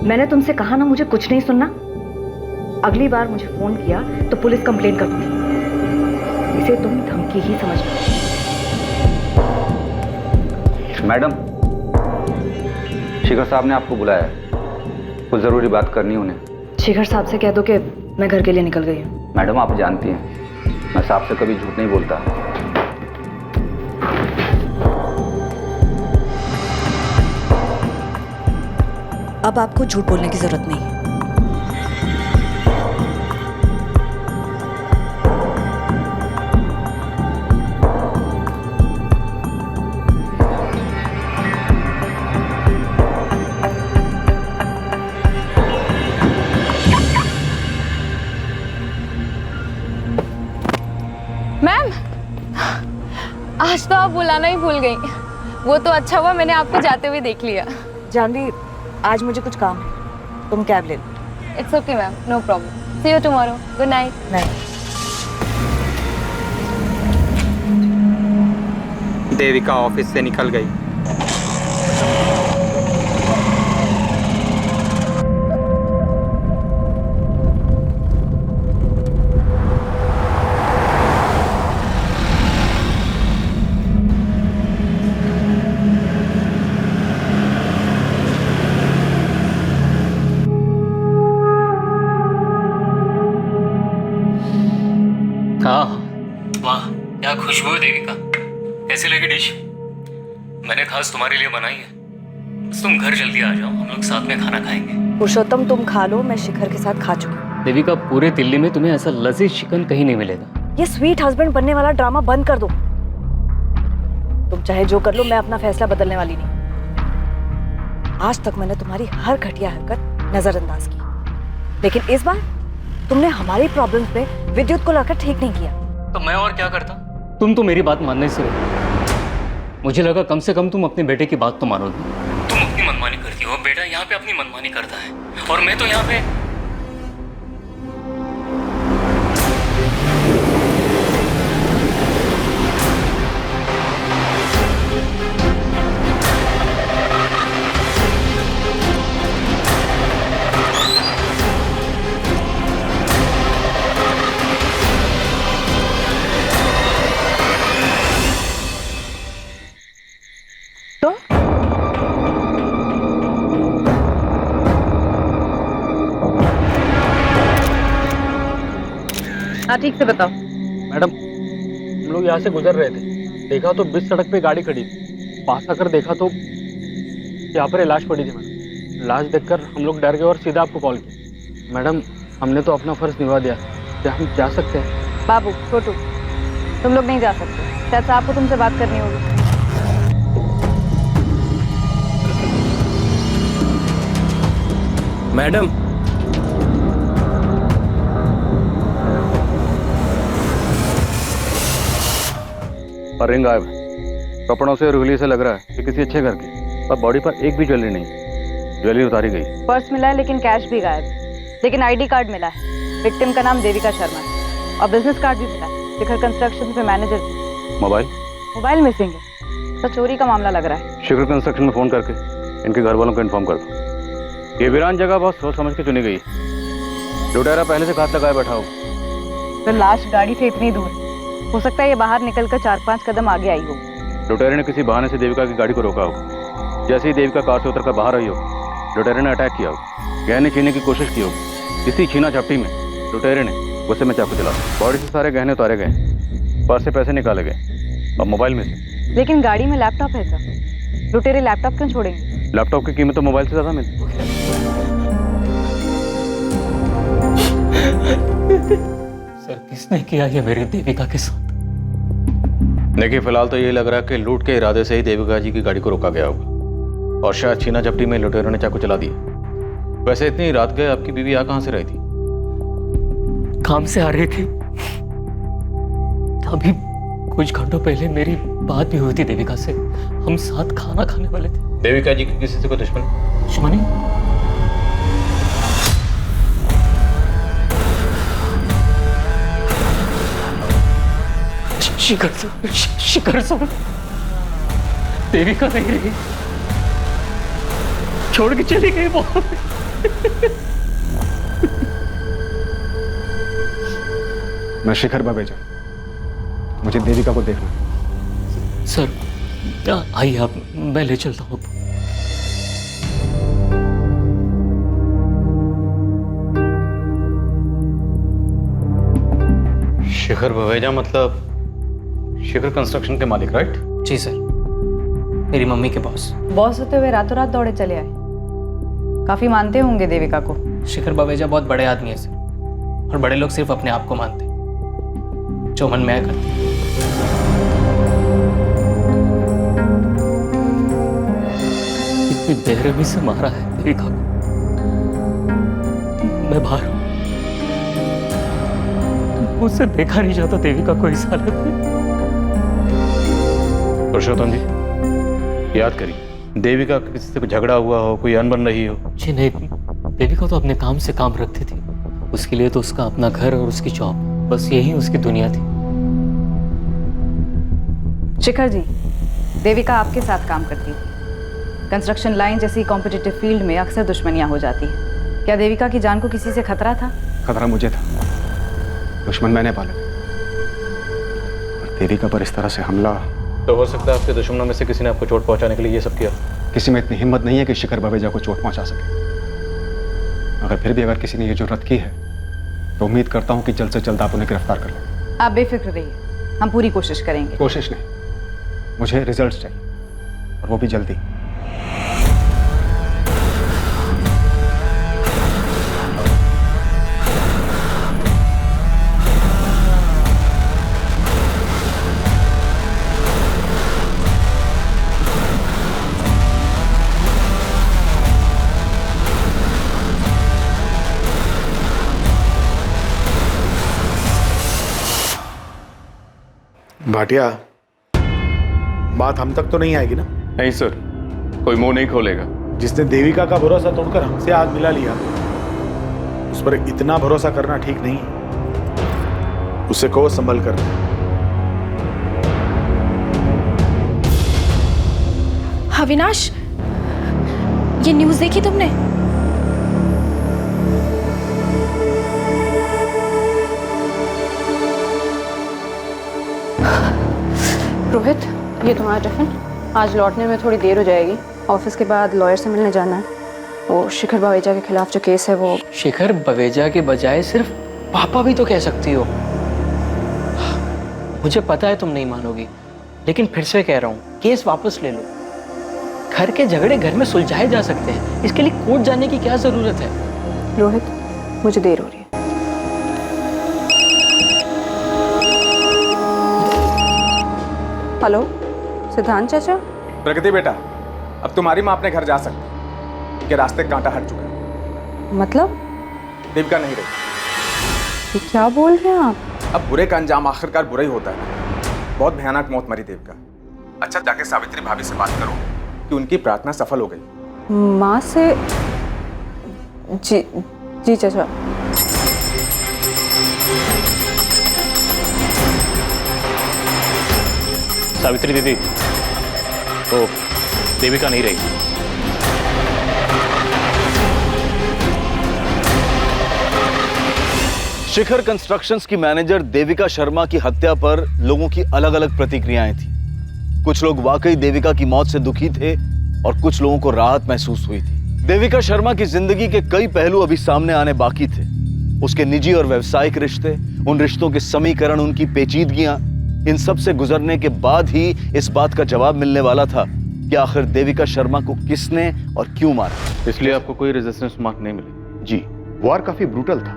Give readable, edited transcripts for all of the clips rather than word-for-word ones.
मैंने तुमसे कहा ना मुझे कुछ नहीं सुनना। अगली बार मुझे फोन किया तो पुलिस कंप्लेंट कर दूंगी। इसे तुम धमकी ही समझना। मैडम, शिखर साहब ने आपको बुलाया है, कुछ जरूरी बात करनी उन्हें। शिखर साहब से कह दो कि मैं घर के लिए निकल गई हूँ। मैडम, आप जानती हैं मैं साहब से कभी झूठ नहीं बोलता। अब आपको झूठ बोलने की जरूरत नहीं है। मैम, आज तो आप बुलाना ही भूल गई। वो तो अच्छा हुआ मैंने आपको जाते हुए देख लिया। जानवी, आज मुझे कुछ काम है, तुम कैब ले लो। It's okay ma'am, no problem. See you tomorrow. Good night. नहीं, देविका ऑफिस से निकल गई। हाँ, वाह क्या खुशबू है देविका। कैसी लगी डिश? मैंने खास तुम्हारे लिए बनाई है। बस तुम घर जल्दी आ जाओ, हम लोग साथ में खाना खाएंगे। पुरुषोत्तम तुम खा लो, मैं शिखर के साथ खा चुकी हूँ। देविका, पूरे दिल्ली में तुम्हें ऐसा लजीज चिकन कहीं नहीं मिलेगा। ये स्वीट हस्बैंड बनने वाला ड्रामा बंद कर दो। तुम चाहे जो कर लो, मैं अपना फैसला बदलने वाली नहीं। आज तक मैंने तुम्हारी हर घटिया हरकत नजरअंदाज की, लेकिन इस बार तुमने हमारी प्रॉब्लम्स पे विद्युत को लाकर ठीक नहीं किया। तो मैं और क्या करता? तुम तो मेरी बात मानने से रोकी। मुझे लगा कम से कम तुम अपने बेटे की बात तो मानोगी। तुम अपनी मनमानी करती हो, बेटा यहाँ पे अपनी मनमानी करता है, और मैं तो यहाँ पे। हाँ, ठीक से बताओ। मैडम, हम लोग यहाँ से गुजर रहे थे, देखा तो बीच सड़क पे गाड़ी खड़ी थी। पास आकर देखा तो यहाँ पर लाश पड़ी थी। मैडम, लाश देखकर हम लोग डर गए और सीधा आपको कॉल किया। मैडम, हमने तो अपना फर्ज निभा दिया, क्या हम जा सकते हैं? बाबू, छोटू, तुम लोग नहीं जा सकते। शायद आपको तुमसे बात करनी होगी। मैडम, और रिंग गायब है। कपड़ों से और उंगली से लग रहा है कि किसी अच्छे घर की, पर बॉडी पर एक भी ज्वेलरी नहीं। ज्वेलरी उतारी गई। पर्स मिला है लेकिन कैश भी गायब है। लेकिन आईडी कार्ड मिला है। विक्टिम का नाम देविका शर्मा है, और बिजनेस कार्ड भी मिला है। शिखर कंस्ट्रक्शन पे मैनेजर थी। मोबाइल मिसिंग है, तो चोरी का मामला लग रहा है। शिखर कंस्ट्रक्शन में फोन करके इनके घर वालों को इन्फॉर्म कर दो। ये वीरान जगह बहुत सोच समझ के चुनी गई। लुटेरा पहले से घात लगाए बैठा हो। तो लाश गाड़ी से इतनी दूर, हो सकता है ये बाहर निकलकर 4-5 कदम आगे आई हो। लुटेरे ने किसी बहाने से देविका की गाड़ी को रोका हो। जैसे ही देविका कार से उतरकर बाहर आई हो, लुटेरे ने अटैक किया हो। गहने छीनने की कोशिश की हो। इसी छीना झपटी में लुटेरे ने गुस्से में चाकू चला। बॉडी से सारे गहने उतारे गए, पर्स से पैसे निकाले गए, और मोबाइल में से। लेकिन गाड़ी में लैपटॉप है सर। लुटेरे लैपटॉप क्यों छोड़ेंगे? लैपटॉप की कीमत तो मोबाइल से ज्यादा मिलती। सर, किसने किया ये मेरी देविका के साथ? देखिए, फिलहाल तो ये लग रहा है कि लूट के इरादे से ही देविका जी की गाड़ी को रोका गया होगा, और शायद छीना झपटी में लुटेरों ने चाकू चला दिया। वैसे इतनी रात गए आपकी बीवी यहाँ कहाँ से रही थी? काम से आ रही थी। अभी कुछ घंटों पहले मेरी बात भी हुई थी देविका से। हम साथ खाना खाने वाले थे। देविका जी की किसी से कोई दुश्मनी? शिखर सर, देविका नहीं रही, छोड़ के चली गई वो। मैं शिखर बवेजा, मुझे देविका को देखना है। सर आइए आप, मैं ले चलता हूँ। शिखर बवेजा मतलब शिखर कंस्ट्रक्शन के मालिक, राइट? जी सर, मेरी मम्मी के बॉस। बॉस होते हुए रातों रात दौड़े चले आए। काफी मानते होंगे देविका को। शिखर बवेजा बहुत बड़े आदमी है सर, और बड़े लोग सिर्फ अपने आप को मानते, जो मन में आया करते। इतनी बेरहमी से मारा है देविका को। मैं बाहर हूं, मुझसे देखा नहीं जाता देविका को इस हालत में। पुरुषोत्तम जी, याद करिए, देविका का किसी से कोई झगड़ा हुआ हो, कोई अनबन रही हो? जी नहीं, देविका तो अपने काम से काम रखती थी। उसके लिए तो उसका अपना घर और उसकी जॉब, बस यही उसकी दुनिया थी। शिखर जी, देविका आपके साथ काम करती थी। कंस्ट्रक्शन लाइन जैसी कॉम्पिटिटिव फील्ड में अक्सर दुश्मनियां हो जाती हैं। क्या देविका की जान को किसी से खतरा था? खतरा मुझे था, दुश्मन मैंने पाले। और देविका पर इस तरह से हमला, तो हो सकता है आपके दुश्मनों में से किसी ने आपको चोट पहुंचाने के लिए ये सब किया। किसी में इतनी हिम्मत नहीं है कि शिखर बवेजा को चोट पहुंचा सके। मगर फिर भी अगर किसी ने ये जुर्रत की है तो उम्मीद करता हूं कि जल्द से जल्द आप उन्हें गिरफ्तार कर लें। आप बेफिक्र रहिए, हम पूरी कोशिश करेंगे। कोशिश नहीं, मुझे रिजल्ट्स चाहिए, और वो भी जल्दी। भाटिया, बात हम तक तो नहीं आएगी ना? नहीं सर, कोई मुंह नहीं खोलेगा। जिसने देविका का भरोसा तोड़कर हमसे हाथ मिला लिया, उस पर इतना भरोसा करना ठीक नहीं। उसे को संभल कर। अविनाश, ये न्यूज़ देखी तुमने? रोहित, ये तुम्हारा टिफिन। आज लौटने में थोड़ी देर हो जाएगी। ऑफिस के बाद लॉयर से मिलने जाना है। वो शिखर बवेजा के खिलाफ जो केस है वो। शिखर बवेजा के बजाय सिर्फ पापा भी तो कह सकती हो। मुझे पता है तुम नहीं मानोगी, लेकिन फिर से कह रहा हूँ, केस वापस ले लो। घर के झगड़े घर में सुलझाए जा सकते हैं, इसके लिए कोर्ट जाने की क्या जरूरत है? रोहित, मुझे देर हो रही है। हेलो, सिद्धांत चाचा। प्रगति बेटा, अब तुम्हारी माँ अपने घर जा सकती है। रास्ते कांटा हट चुका है। मतलब? देविका नहीं रही। ये क्या बोल रहे हैं आप? अब बुरे का अंजाम आखिरकार बुरा ही होता है। बहुत भयानक मौत मरी देविका। अच्छा, जाके सावित्री भाभी से बात करो कि उनकी प्रार्थना सफल हो गई। माँ से? जी जी चाचा। सावित्री दीदी, तो देविका नहीं रही। शिखर कंस्ट्रक्शंस की मैनेजर देविका शर्मा की हत्या पर लोगों की अलग अलग प्रतिक्रियाएं थी। कुछ लोग वाकई देविका की मौत से दुखी थे और कुछ लोगों को राहत महसूस हुई थी। देविका शर्मा की जिंदगी के कई पहलू अभी सामने आने बाकी थे। उसके निजी और व्यावसायिक रिश्ते, उन रिश्तों के समीकरण, उनकी पेचीदगियां, इन सब से गुजरने के बाद ही इस बात का जवाब मिलने वाला था कि आखिर देविका शर्मा को किसने और क्यों मारा। इसलिए आपको कोई रेजिस्टेंस मार्क नहीं मिली? जी, वार काफी ब्रूटल था।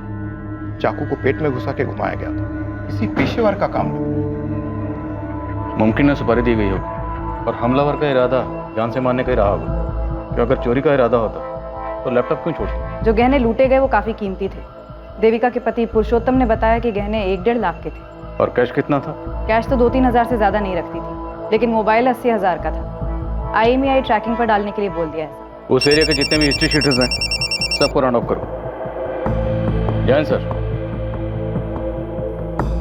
चाकू को पेट में घुसा के घुमाया गया था। किसी पेशेवर का काम नहीं। मुमकिन है सुपारी दी गई हो और हमलावर का इरादा जान से मारने का ही रहा होगा। कि अगर चोरी का इरादा होता तो लैपटॉप क्यों छोड़ते? जो गहने लूटे गए वो काफी कीमती थे। देविका के पति पुरुषोत्तम ने बताया कि गहने 1-1.5 लाख के थे। और कैश कितना था? कैश तो 2-3 हज़ार से ज्यादा नहीं रखती थी, लेकिन मोबाइल 80 हज़ार का था। IMEI ट्रैकिंग पर डालने के लिए बोल दिया है। उस एरिया के जितने भी हिस्ट्री शीटर्स हैं सबको राउंड ऑफ करो। जैन सर।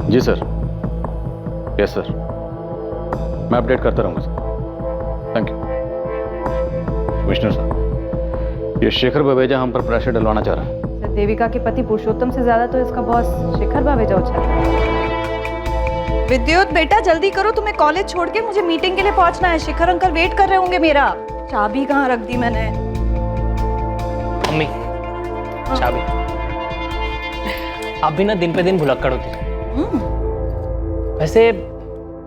जी सर। यस सर, मैं अपडेट करता रहूंगा सर। Thank you. कमिश्नर साहब, ये शेखर बवेजा हम पर प्रेशर डलवाना चाह रहा है। सर, देविका के पति पुरुषोत्तम से ज्यादा तो इसका बॉस शिखर बावेजा उछल रहा है। विद्युत बेटा जल्दी करो, तुम्हें कॉलेज छोड़ के मुझे मीटिंग के लिए पहुंचना है। शिखर अंकल वेट कर रहे होंगे मेरा। चाबी कहाँ रख दी मैंने? मम्मी, चाबी। आप भी ना दिन पे दिन भुलक्कड़ होती है। वैसे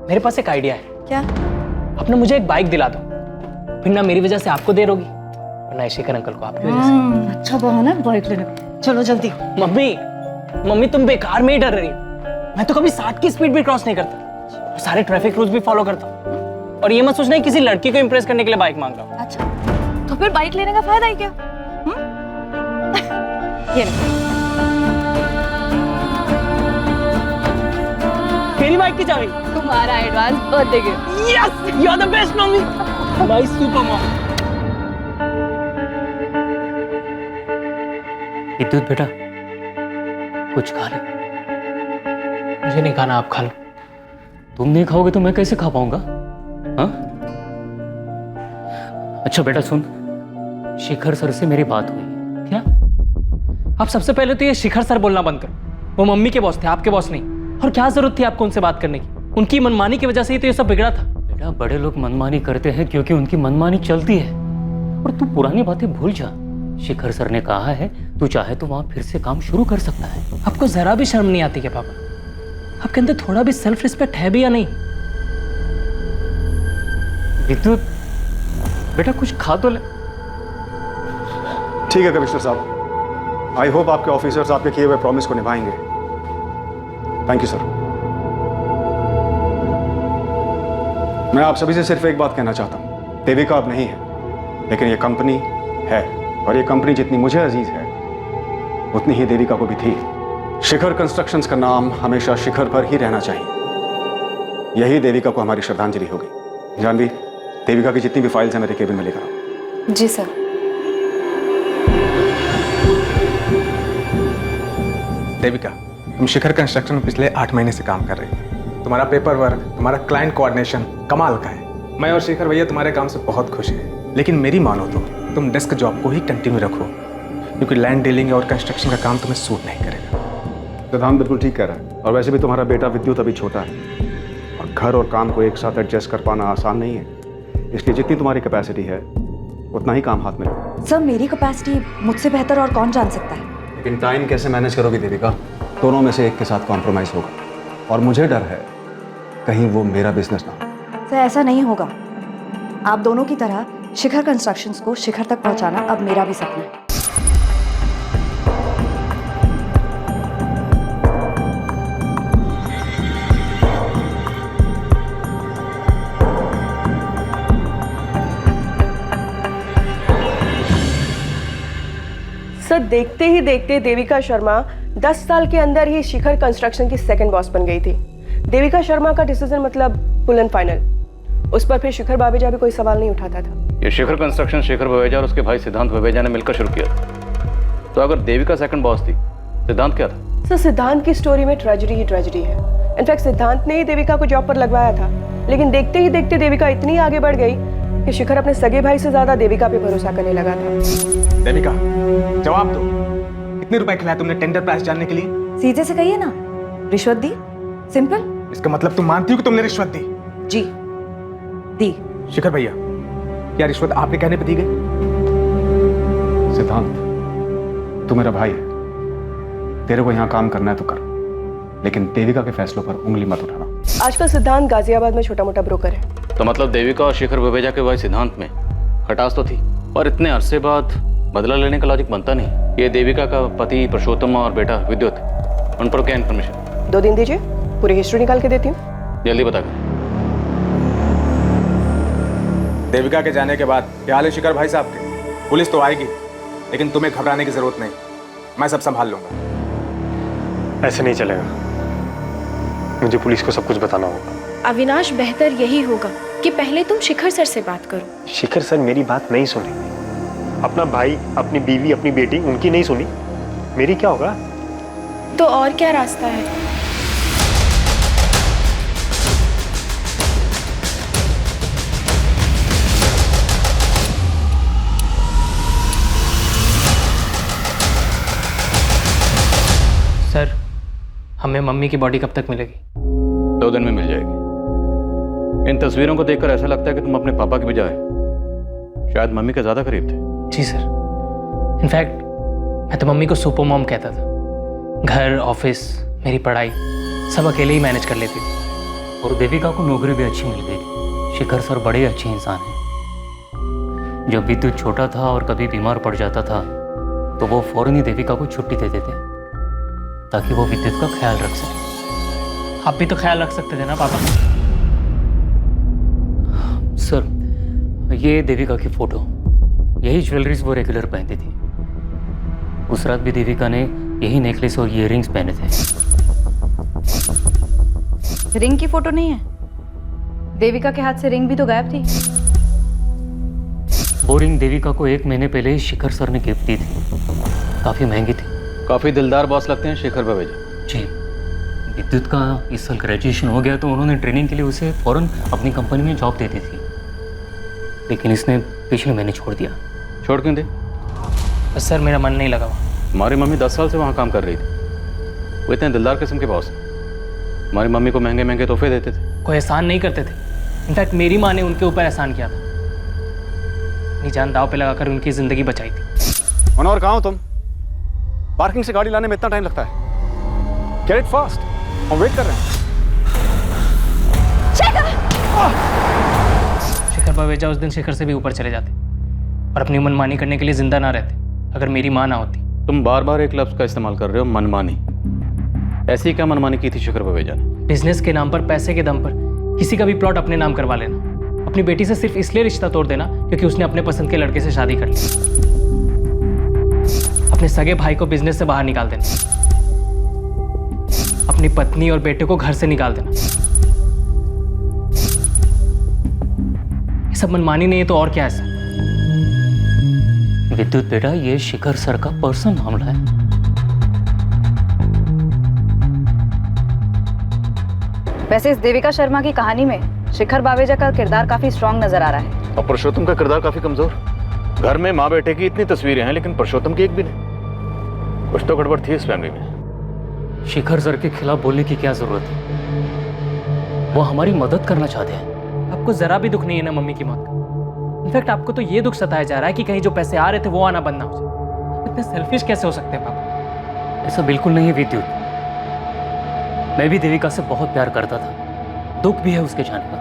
मेरे पास एक आइडिया है। क्या? आप ना मुझे एक बाइक दिला दो, फिर ना मेरी वजह से आपको देर होगी और ना शेखर अंकल को आपकी वजह से। अच्छा बहाना है बाइक लेने का। चलो जल्दी। मम्मी तुम बेकार में ही डर रही हो। मैं तो कभी 60 की स्पीड भी क्रॉस नहीं करता और सारे ट्रैफिक रूल्स भी फॉलो करता हूँ। और ये मत सोचना किसी लड़की को इंप्रेस करने के लिए बाइक मांग रहा हूँ। अच्छा तो फिर बाइक लेने का फायदा ही क्या? ये मेरी बाइक की चाबी। तुम्हारा advance birthday gift. Yes, you are the best mummy, my super mom. Vidyut बेटा, कुछ खा ले। मुझे नहीं खाना, आप खा लो। तुम नहीं खाओगे तो मैं कैसे खा पाऊंगा? हाँ? अच्छा बेटा सुन, शिखर सर से मेरी बात हुई। क्या? आप सबसे पहले तो ये शिखर सर बोलना बंद करो। वो मम्मी के बॉस थे, आपके बॉस नहीं। और क्या जरूरत थी आपको उनसे बात करने की? उनकी मनमानी की वजह से ही तो ये सब बिगड़ा था। बेटा, बड़े लोग मनमानी करते हैं क्योंकि उनकी मनमानी चलती है। और तू पुरानी बातें भूल जा। शिखर सर ने कहा है तू चाहे तो वहां फिर से काम शुरू कर सकता है। आपको जरा भी शर्म नहीं आती क्या पापा? आपके अंदर थोड़ा भी सेल्फ रिस्पेक्ट है भी या नहीं? विद्युत बेटा, कुछ खा तो ले। ठीक है कमिश्नर साहब, आई होप आपके ऑफिसर्स आपके किए हुए प्रॉमिस को निभाएंगे। Thank you sir. मैं आप सभी से सिर्फ एक बात कहना चाहता हूं, देविका अब नहीं है, लेकिन ये कंपनी है, और ये कंपनी जितनी मुझे अजीज है उतनी ही देविका को भी थी। शिखर कंस्ट्रक्शंस का नाम हमेशा शिखर पर ही रहना चाहिए। यही देविका को हमारी श्रद्धांजलि होगी। जानवी, देविका की जितनी भी फाइल्स हैं मेरे केबिन में लेकर आओ। जी सर। देविका, तुम शिखर कंस्ट्रक्शन में पिछले 8 महीने से काम कर रही हो। तुम्हारा पेपर वर्क, तुम्हारा क्लाइंट कोऑर्डिनेशन कमाल का है। मैं और शेखर भैया तुम्हारे काम से बहुत खुश हैं। लेकिन मेरी मानो तो तुम डेस्क जॉब को ही कंटिन्यू रखो, क्योंकि लैंड डीलिंग और कंस्ट्रक्शन का काम तुम्हें सूट नहीं करेगा। सिद्धांत बिल्कुल ठीक कह रहा है, और वैसे भी तुम्हारा बेटा विद्युत अभी छोटा है और घर और काम को एक साथ एडजस्ट कर पाना आसान नहीं है। इसलिए जितनी तुम्हारी कैपेसिटी है उतना ही काम हाथ में लो। सर, मेरी कैपेसिटी मुझसे बेहतर और कौन जान सकता है? लेकिन टाइम कैसे मैनेज करोगी देविका? दोनों में से एक के साथ कॉम्प्रोमाइज होगा, और मुझे डर है कहीं वो मेरा बिजनेस ना हो। सर, ऐसा नहीं होगा। आप दोनों की तरह शिखर कंस्ट्रक्शंस को शिखर तक पहुंचाना अब मेरा भी सपना है। सर, देखते ही देखते देविका शर्मा 10 साल के अंदर ही शिखर कंस्ट्रक्शन की सेकंड बॉस बन गई थी। देविका शर्मा का डिसीजन मतलब फुल एंड फाइनल। उस पर फिर शिखर बावेजा भी कोई सवाल नहीं उठाता था। ये शिखर कंस्ट्रक्शन शेखर बवेजा और उसके भाई सिद्धांत बवेजा ने मिलकर शुरू किया था। तो अगर देविका सेकंड बॉस थी, सिद्धांत क्या था? सर, सिद्धांत की स्टोरी में ट्रेजेडी ही ट्रेजेडी है। इनफैक्ट सिद्धांत ने ही देविका को जॉब पर लगवाया था, लेकिन देखते ही देखते देविका इतनी आगे बढ़ गई कि शिखर अपने सगे भाई से ज्यादा देविका पे भरोसा करने लगा था। देविका, जवाब दो, कितने रुपए खिलाए तुमने टेंडर प्राइस जानने के लिए? सीधे से कहिए ना, रिश्वत दी। सिंपल। इसका मतलब तुम मानती हो कि तुमने रिश्वत दी? जी, दी। शिखर भैया, क्या रिश्वत आपके कहने पर दी गई? सिद्धांत, तू मेरा भाई है, तेरे को यहाँ काम करना है तो कर, लेकिन देविका के फैसलों पर उंगली मत उठाना। आजकल सिद्धांत गाजियाबाद में छोटा मोटा ब्रोकर है। तो मतलब देविका और शेखर बवेजा के भाई सिद्धांत में खटास तो थी, पर इतने अरसे बाद बदला लेने का लॉजिक बनता नहीं। ये देविका का पति पुरुषोत्तम और बेटा विद्युत, उन पर क्या इन्फॉर्मेशन? 2 दिन दीजिए, पूरी हिस्ट्री निकाल के देती हूँ। जल्दी बता कर। देविका के जाने के बाद क्या हाल है शिखर भाई साहब के? पुलिस तो आएगी, लेकिन तुम्हें घबराने की जरूरत नहीं, मैं सब संभाल लूंगा। ऐसे नहीं चलेगा, मुझे पुलिस को सब कुछ बताना होगा। अविनाश, बेहतर यही होगा कि पहले तुम शिखर सर से बात करो। शिखर सर मेरी बात नहीं सुनेंगे। अपना भाई, अपनी बीवी, अपनी बेटी, उनकी नहीं सुनी, मेरी क्या होगा? तो और क्या रास्ता है? हमें मम्मी की बॉडी कब तक मिलेगी? 2 दिन में मिल जाएगी। इन तस्वीरों को देखकर ऐसा लगता है कि तुम अपने पापा के बजाय शायद मम्मी के ज्यादा करीब थे। जी सर, इनफैक्ट मैं तो मम्मी को सुपर मॉम कहता था। घर, ऑफिस, मेरी पढ़ाई सब अकेले ही मैनेज कर लेती थी। और देविका को नौकरी भी अच्छी मिल गई थी। शिखर सर बड़े अच्छे इंसान हैं। जब विद्युत छोटा था और कभी बीमार पड़ जाता था तो वो फौरन ही देविका को छुट्टी दे देते ताकि वो विद्युत का ख्याल रख सके। आप भी तो ख्याल रख सकते थे ना पापा। सर, ये देविका की फोटो, यही ज्वेलरीज वो रेगुलर पहनती थी। उस रात भी देविका ने यही नेकलेस और ईयररिंग्स पहने थे। रिंग की फोटो नहीं है? देविका के हाथ से रिंग भी तो गायब थी। वो रिंग देविका को 1 महीने पहले ही शिखर सर ने गिफ्ट दी थी। काफी महंगी थी। काफी दिलदार बॉस लगते हैं शेखर बवेजा जी। विद्युत का इस साल ग्रेजुएशन हो गया तो उन्होंने ट्रेनिंग के लिए उसे फौरन अपनी कंपनी में जॉब दे दी थी, लेकिन इसने पिछले महीने छोड़ दिया। छोड़ क्यों दे? बस सर मेरा मन नहीं लगा। हमारी मम्मी 10 साल से वहाँ काम कर रही थी। वो इतने दिलदार किस्म के बॉस हैं। हमारी मम्मी को महंगे महंगे तोहफे देते थे। कोई एहसान नहीं करते थे। इनफैक्ट मेरी माँ ने उनके ऊपर एहसान किया था। अपनी जान दाव पे लगाकर उनकी जिंदगी बचाई थी। मनोहर, कहाँ हो तुम? पार्किंग से गाड़ी लाने में इतना टाइम लगता है? गेट इट फास्ट, हम वेट कर रहे हैं। शिखर बवेजा उस दिन शिखर से भी ऊपर चले जाते और अपनी मनमानी करने के लिए जिंदा ना रहते अगर मेरी माँ ना होती। तुम बार बार एक लफ्ज का इस्तेमाल कर रहे हो, मनमानी। ऐसी क्या मनमानी की थी शिखर बवेजा ने? बिजनेस के नाम पर, पैसे के दम पर किसी का भी प्लॉट अपने नाम करवा लेना, अपनी बेटी से सिर्फ इसलिए रिश्ता तोड़ देना क्योंकि उसने अपने पसंद के लड़के से शादी कर ली, अपने सगे भाई को बिजनेस से बाहर निकाल देना, अपनी पत्नी और बेटे को घर से निकाल देना। ये सब मनमानी नहीं है तो और क्या है सर? विद्युत बेटा, ये शिखर सर का पर्सनल मामला है। वैसे इस देविका शर्मा की कहानी में शिखर बावेजा का किरदार काफी स्ट्रांग नजर आ रहा है। और पुरुषोत्तम का किरदार काफी कमजोर। घर में माँ बेटे की इतनी तस्वीरें हैं लेकिन पुरुषोत्तम की एक भी नहीं। कुछ तो गड़बड़ थी इस फैमिली में। शिखर सर के खिलाफ बोलने की क्या जरूरत है? वो हमारी मदद करना चाहते हैं। आपको जरा भी दुख नहीं है ना मम्मी की मौत का? इनफैक्ट आपको तो ये दुख सताया जा रहा है कि कहीं जो पैसे आ रहे थे वो आना बंद ना हो जाए। इतने सेल्फिश कैसे हो सकते हैं पापा? ऐसा बिल्कुल नहीं है विद्युत। मैं भी देविका से बहुत प्यार करता था, दुख भी है उसके जाने का।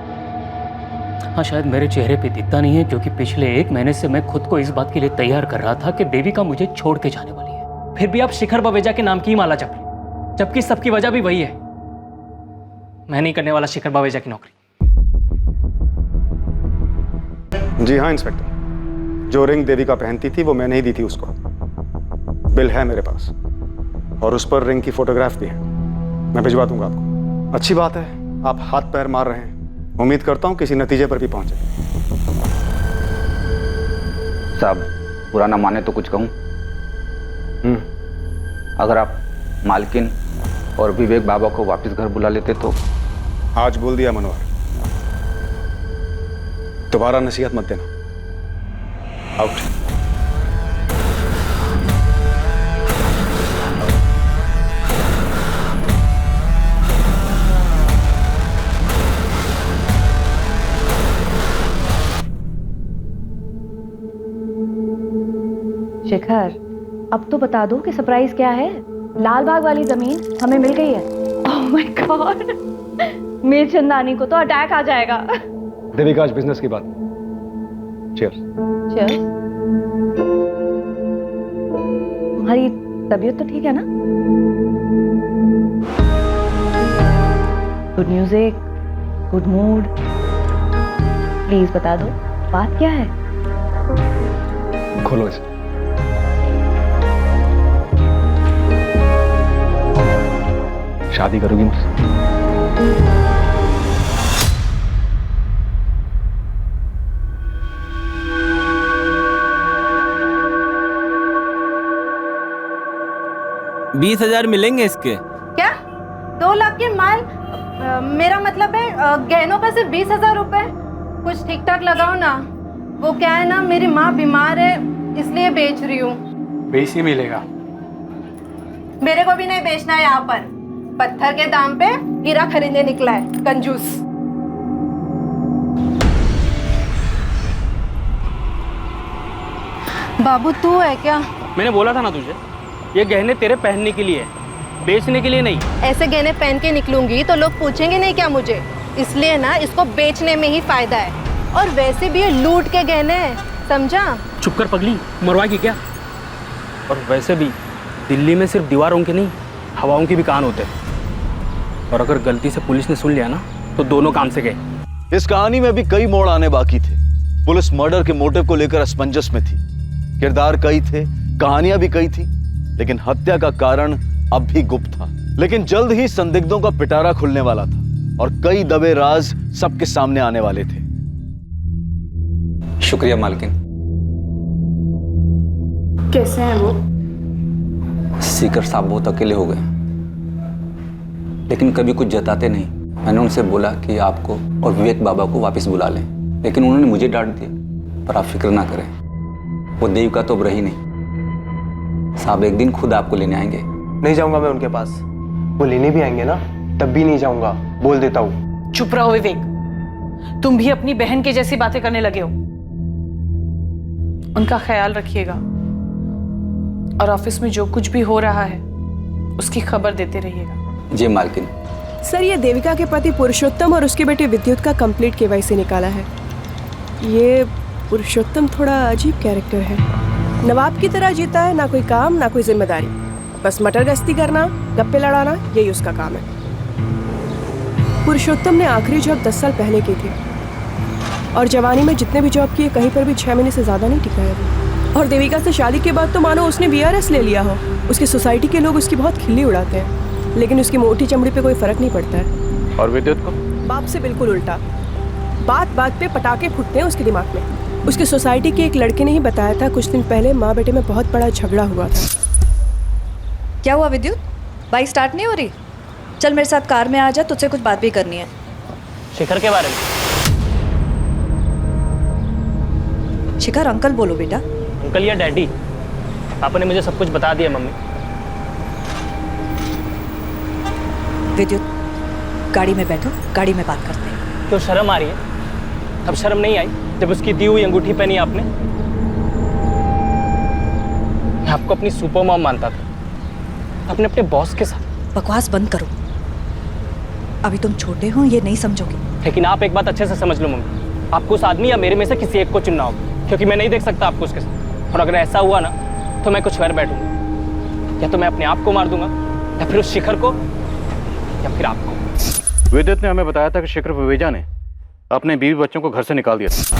हाँ, शायद मेरे चेहरे पे दिखता नहीं है क्योंकि पिछले 1 महीने से मैं खुद को इस बात के लिए तैयार कर रहा था कि देविका मुझे छोड़ के जाने वाली है। फिर भी आप शिखर बवेजा के नाम की ही माला जप रहे, जबकि सबकी वजह भी वही है। मैं नहीं करने वाला शिखर बवेजा की नौकरी। जी हाँ इंस्पेक्टर, जो रिंग देविका पहनती थी वो मैंने ही दी थी उसको। बिल है मेरे पास और उस पर रिंग की फोटोग्राफ भी है। मैं भिजवा दूंगा आपको। अच्छी बात है, आप हाथ पैर मार रहे हैं। उम्मीद करता हूँ किसी नतीजे पर भी पहुंचे। साहब, बुरा ना माने तो कुछ कहूँ? अगर आप मालकिन और विवेक बाबा को वापस घर बुला लेते तो। आज बोल दिया मनोहर, दोबारा नसीहत मत देना। आउट। शिखर, अब तो बता दो कि सरप्राइज क्या है। लाल बाग वाली जमीन हमें मिल गई है। Oh my God, Mir Chandani को तो अटैक आ जाएगा। देविका, आज बिजनेस की बात। चीयर्स। चीयर्स। तुम्हारी तबीयत तो ठीक है ना? Good music, good mood. Please बता दो बात क्या है। खोलो इसे। शादी करोगी मुझसे? $20,000 मिलेंगे इसके। क्या? 2 लाख के माल? मेरा मतलब है गहनों पर सिर्फ 20,000 रुपए। कुछ ठीक ठाक लगाओ ना। वो क्या है ना, मेरी माँ बीमार है इसलिए बेच रही हूँ। बेच ही मिलेगा। मेरे को भी नहीं बेचना है यहाँ पर। पत्थर के दाम पे हीरा खरीदने निकला है, कंजूस। बाबू तू है क्या? मैंने बोला था ना तुझे, ये गहने तेरे पहनने के लिए है, बेचने के लिए नहीं। ऐसे गहने पहन के निकलूंगी तो लोग पूछेंगे नहीं क्या मुझे, इसलिए ना इसको बेचने में ही फायदा है। और वैसे भी ये लूट के गहने हैं, समझा? चुप कर पगली, मरवाएगी क्या? और वैसे भी दिल्ली में सिर्फ दीवारों के नहीं, हवाओं के भी कान होते हैं। और अगर गलती से पुलिस ने सुन लिया ना तो दोनों काम से गए। इस कहानी में भी कई मोड़ आने बाकी थे। पुलिस मर्डर के मोटिव को लेकर असमंजस में थी। किरदार कई थे, कहानियां भी कई थी, लेकिन हत्या का कारण अब भी गुप्त था। लेकिन जल्द ही संदिग्धों का पिटारा खुलने वाला था और कई दबे राज सबके सामने आने वाले थे। शुक्रिया मालकिन। कैसे हैं वो? सीकर साहब बहुत अकेले हो गए, लेकिन कभी कुछ जताते नहीं। मैंने उनसे बोला कि आपको और विवेक बाबा को वापस बुला लें, लेकिन उन्होंने मुझे डांट दिया। पर आप फिक्र ना करें, वो देविका तो अब रही नहीं। साहब एक दिन खुद आपको लेने आएंगे। नहीं जाऊंगा मैं उनके पास। वो लेने भी आएंगे ना, तब भी नहीं जाऊंगा, बोल देता हूँ। चुप रहो विवेक, तुम भी अपनी बहन की जैसी बातें करने लगे हो। उनका ख्याल रखिएगा और ऑफिस में जो कुछ भी हो रहा है उसकी खबर देते रहिएगा। जी मालकिन। सर, ये देविका के पति पुरुषोत्तम और उसके बेटे विद्युत का कंप्लीट केवाईसी निकाला है। ये पुरुषोत्तम थोड़ा अजीब कैरेक्टर है। नवाब की तरह जीता है, ना कोई काम ना कोई जिम्मेदारी, बस मटर गश्ती करना, गप्पे लड़ाना, यही उसका काम है। पुरुषोत्तम ने आखिरी जॉब 10 साल पहले की थी और जवानी में जितने भी जॉब किए कहीं पर भी 6 महीने से ज़्यादा नहीं टिका है वो। और देविका से शादी के बाद तो मानो उसने VRS ले लिया हो। उसकी सोसाइटी के लोग उसकी बहुत खिल्ली उड़ाते हैं, लेकिन उसकी मोटी चमड़ी पे कोई फर्क नहीं पड़ता है। और विद्युत को? बाप से बिल्कुल उल्टा। बात बात पे पटाखे फूटते हैं उसके दिमाग में। उसकी सोसाइटी के एक लड़के ने ही बताया था कुछ दिन पहले माँ बेटे में बहुत बड़ा झगड़ा हुआ था। क्या हुआ विद्युत? बाइक स्टार्ट नहीं हो रही? चल मेरे साथ कार में आ जा, तुझसे कुछ बात भी करनी है। शिखर के बारे में? शिखर अंकल बोलो बेटा। अंकल या डैडी? पापा ने मुझे सब कुछ बता दिया मम्मी। विद्युत, गाड़ी में बैठो, गाड़ी में बात करते हैं। क्यों शर्म आ रही है? अब शर्म नहीं आई जब उसकी दी हुई अंगूठी पहनी आपने? मैं आपको अपनी सुपर मॉम मानता था, अपने अपने बॉस के साथ। बकवास बंद करो, अभी तुम छोटे हो, ये नहीं समझोगे। लेकिन आप एक बात अच्छे से समझ लो मम्मी, आपको उस आदमी या मेरे में से किसी एक को चुनना होगा, क्योंकि मैं नहीं देख सकता आपको उसके साथ। और अगर ऐसा हुआ ना तो मैं कुछ कर बैठूंगा, या तो मैं अपने आप को मार दूंगा, या फिर उस शिखर को, या फिर आपको। विद्युत ने हमें बताया था कि शिखर विवेजा ने अपने बीवी बच्चों को घर से निकाल दिया था।